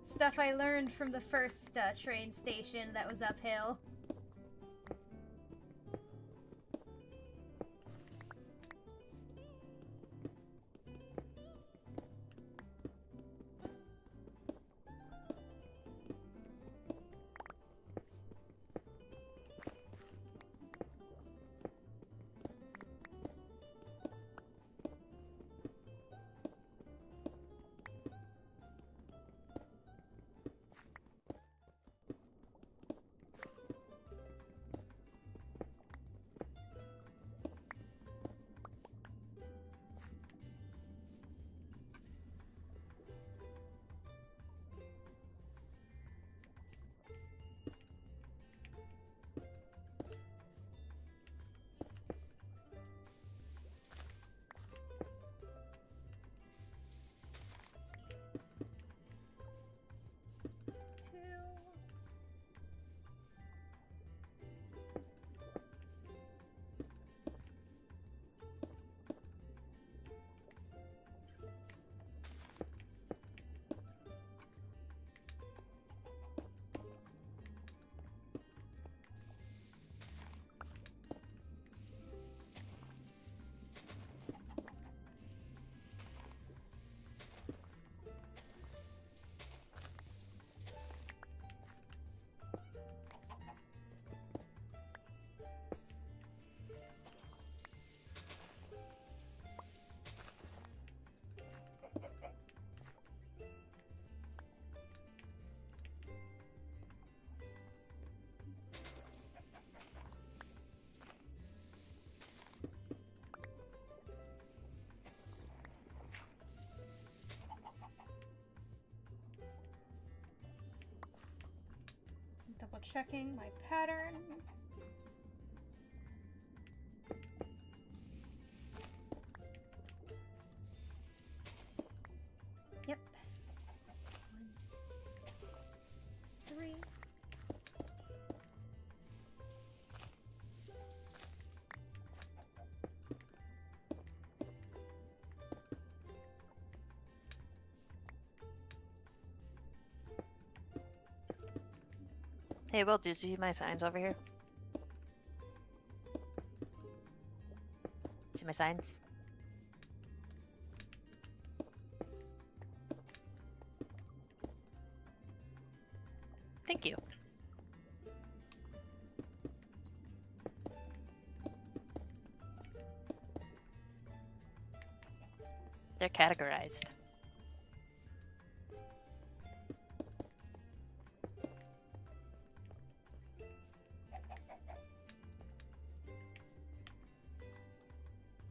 Stuff I learned from the first train station that was uphill. Double checking my pattern. Hey, Will, do you see my signs over here? See my signs? Thank you. They're categorized.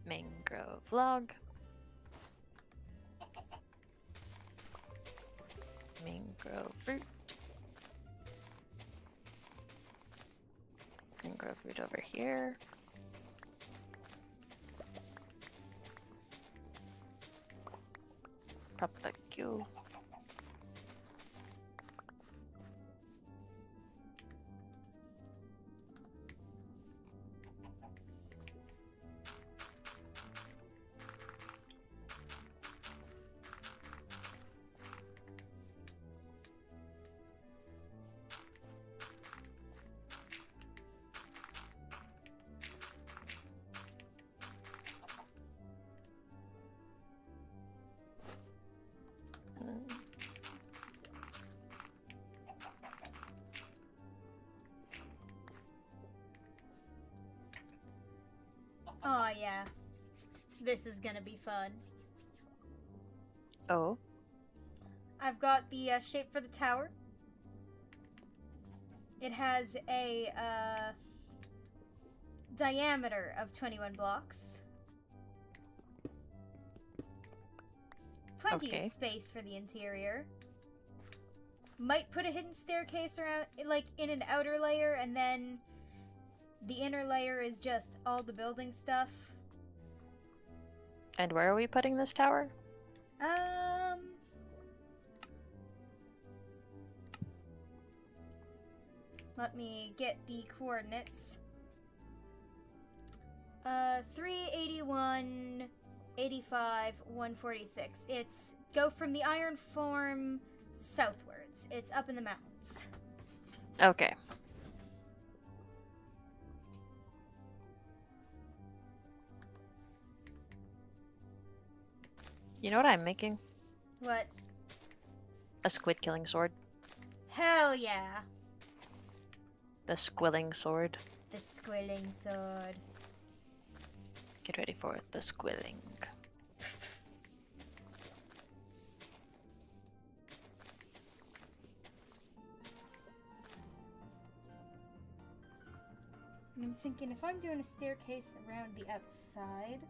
Mangrove log. Mangrove fruit. Mangrove fruit over here. Propagule. Oh, yeah. This is gonna be fun. Oh, I've got the shape for the tower. It has a diameter of 21 blocks. Plenty Okay. of space for the interior. Might put a hidden staircase around, like in an outer layer, and then the inner layer is just all the building stuff. and where are we putting this tower? Let me get the coordinates. 381, 85, 146. It's go from the iron form southwards. It's up in the mountains. Okay. You know what I'm making? What? A squid killing sword. Hell yeah. The squilling sword. The squilling sword. Get ready for it. The squilling. I'm thinking if I'm doing a staircase around the outside,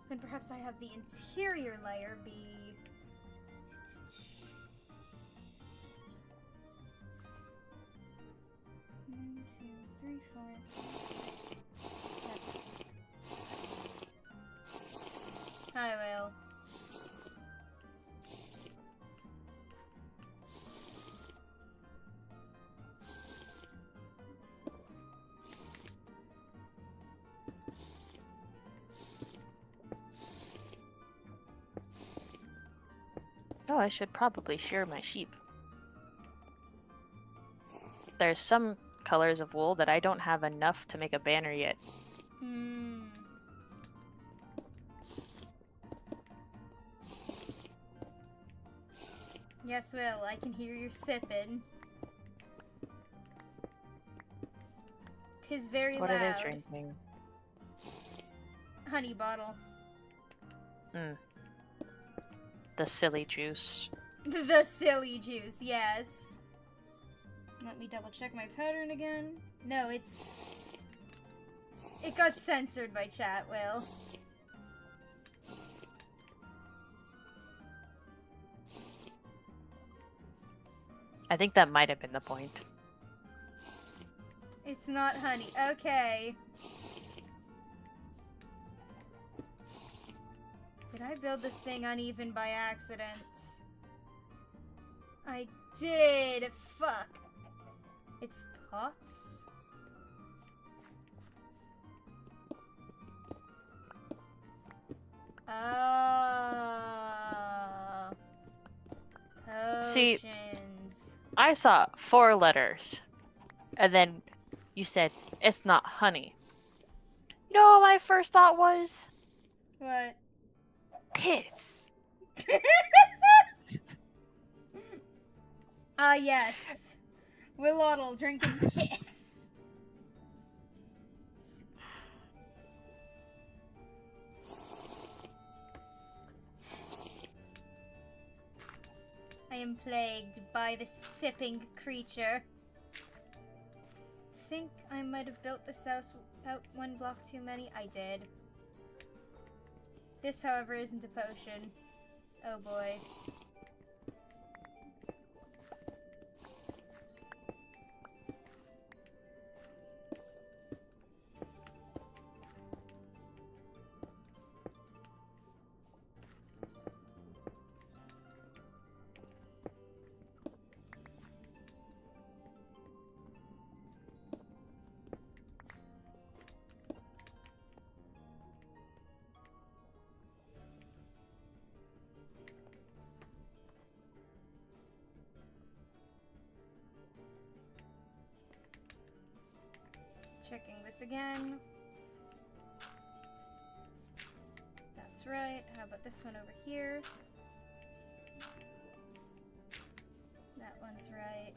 then perhaps I have the interior layer be... One, two, three, four, seven. I will. Oh, I should probably shear my sheep. There's some colors of wool that I don't have enough to make a banner yet. Hmm. Yes, Will, I can hear you sipping. 'Tis very What loud. are they drinking? Honey bottle. Hmm. The silly juice. The silly juice, yes. Let me double check my pattern again. No, it's... It got censored by chat, Will. I think that might have been the point. It's not honey. Okay. Did I build this thing uneven by accident? I did! Fuck. It's pots? Oh. See- Potions. I saw 4 letters. And then you said, it's not honey. You know what my first thought was? What? Piss. Ah, yes. Willottle drinking piss. I am plagued by the sipping creature. Think I might have built this house out 1 block too many. I did. This, however, isn't a potion. Oh boy. Checking this again. That's right. How about this one over here? That one's right.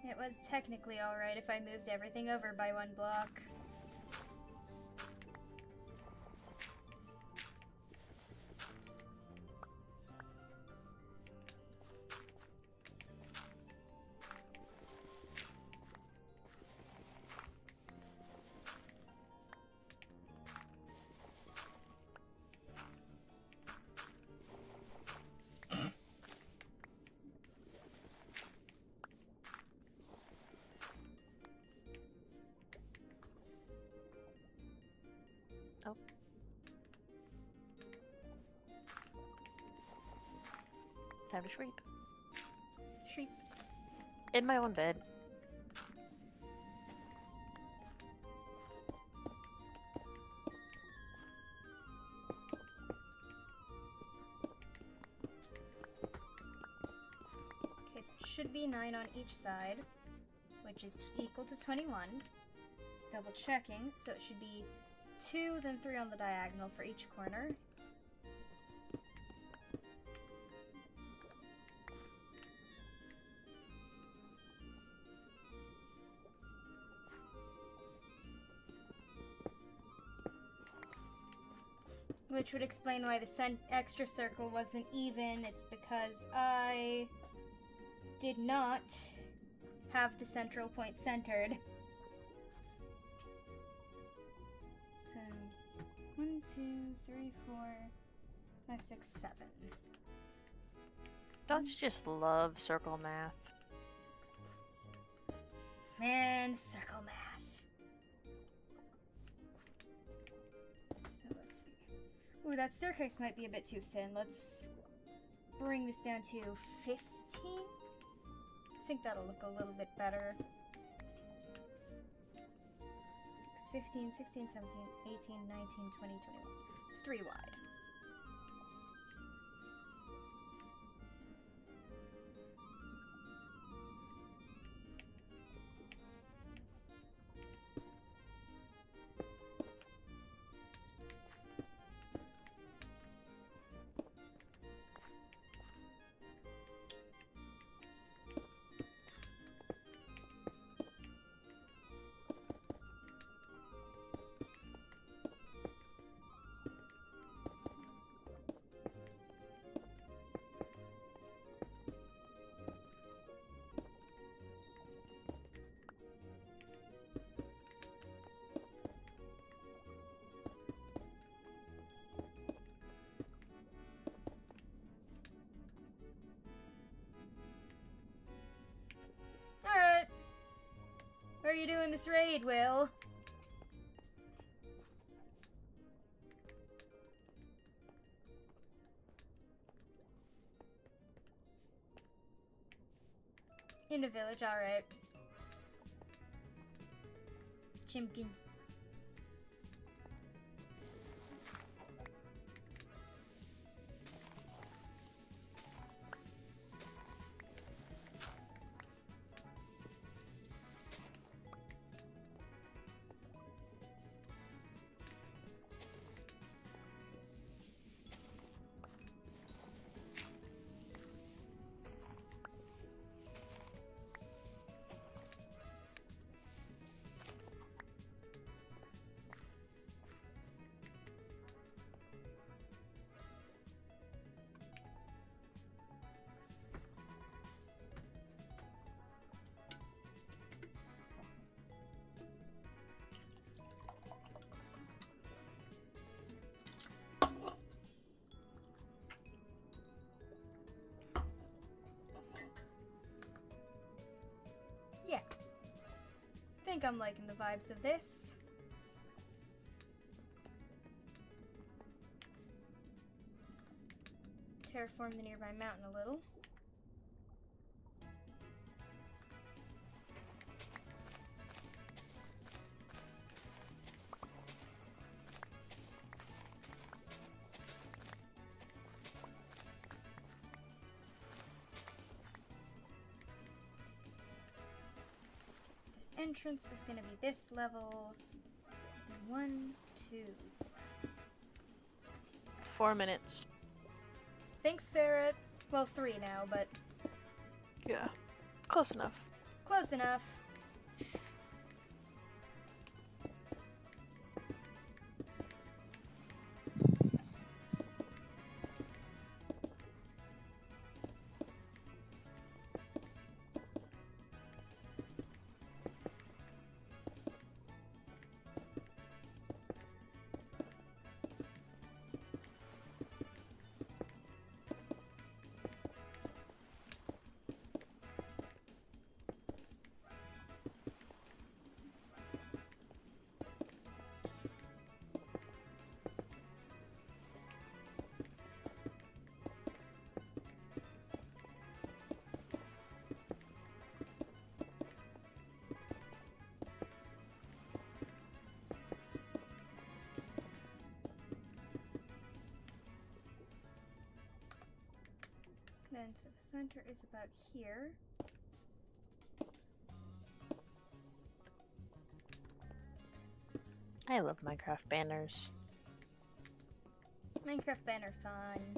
It was technically alright if I moved everything over by 1 block. Time to sleep. Shriek. In my own bed. Okay, there should be 9 on each side, which is equal to 21. Double checking, so it should be 2, then 3 on the diagonal for each corner. Which would explain why the extra circle wasn't even. It's because I did not have the central point centered. So, 1, 2, 3, 4, 5, 6, 7. Don't you just love circle math? 6, 7. Man, circle math. So let's see. Ooh, that staircase might be a bit too thin. Let's bring this down to 15. I think that'll look a little bit better. 15, 16, 17, 18, 19, 20, 21. 3 wide. Alright. How are you doing this raid, Will? In a village, alright. Chimkin. Yeah. Think I'm liking the vibes of this. Terraform the nearby mountain a little. Entrance is going to be this level. 1, 2. 4 minutes. Thanks, Ferret. Well, 3 now, but Yeah. Close enough. close enough. Then, so the center is about here. I love Minecraft banners. Minecraft banner fun.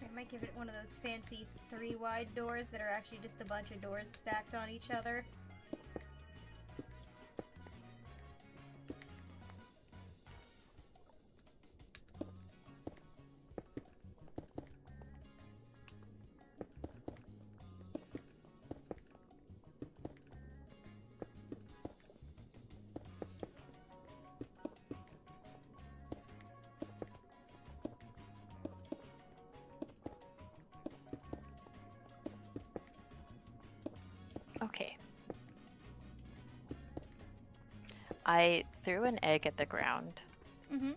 I might give it one of those fancy 3 wide doors that are actually just a bunch of doors stacked on each other. Okay. I threw an egg at the ground, Mm-hmm.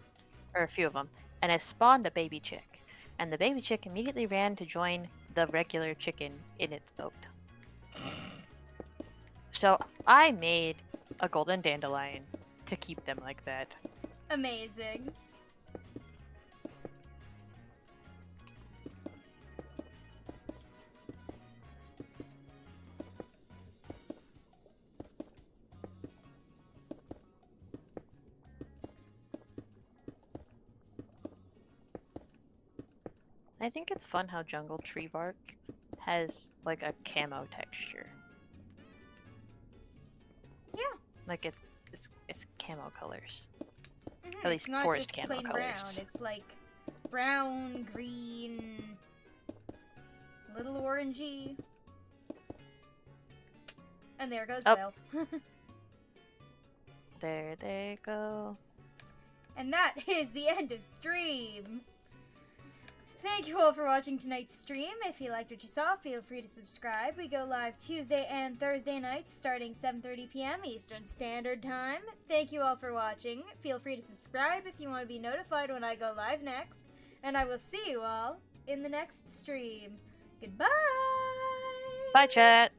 or a few of them, and I spawned a baby chick. And the baby chick immediately ran to join the regular chicken in its boat. So I made a golden dandelion to keep them like that. Amazing. I think it's fun how jungle tree bark has like a camo texture. Yeah. Like it's camo colors. Mhm, At least it's not forest just camo plain brown. colors. It's like brown, green, Little orangey. And there goes Oh. Will. There they go. And that is the end of stream. Thank you all for watching tonight's stream. If you liked what you saw, feel free to subscribe. We go live Tuesday and Thursday nights starting 7:30 p.m. Eastern Standard Time. Thank you all for watching. Feel free to subscribe if you want to be notified when I go live next. And I will see you all in the next stream. Goodbye! Bye, chat.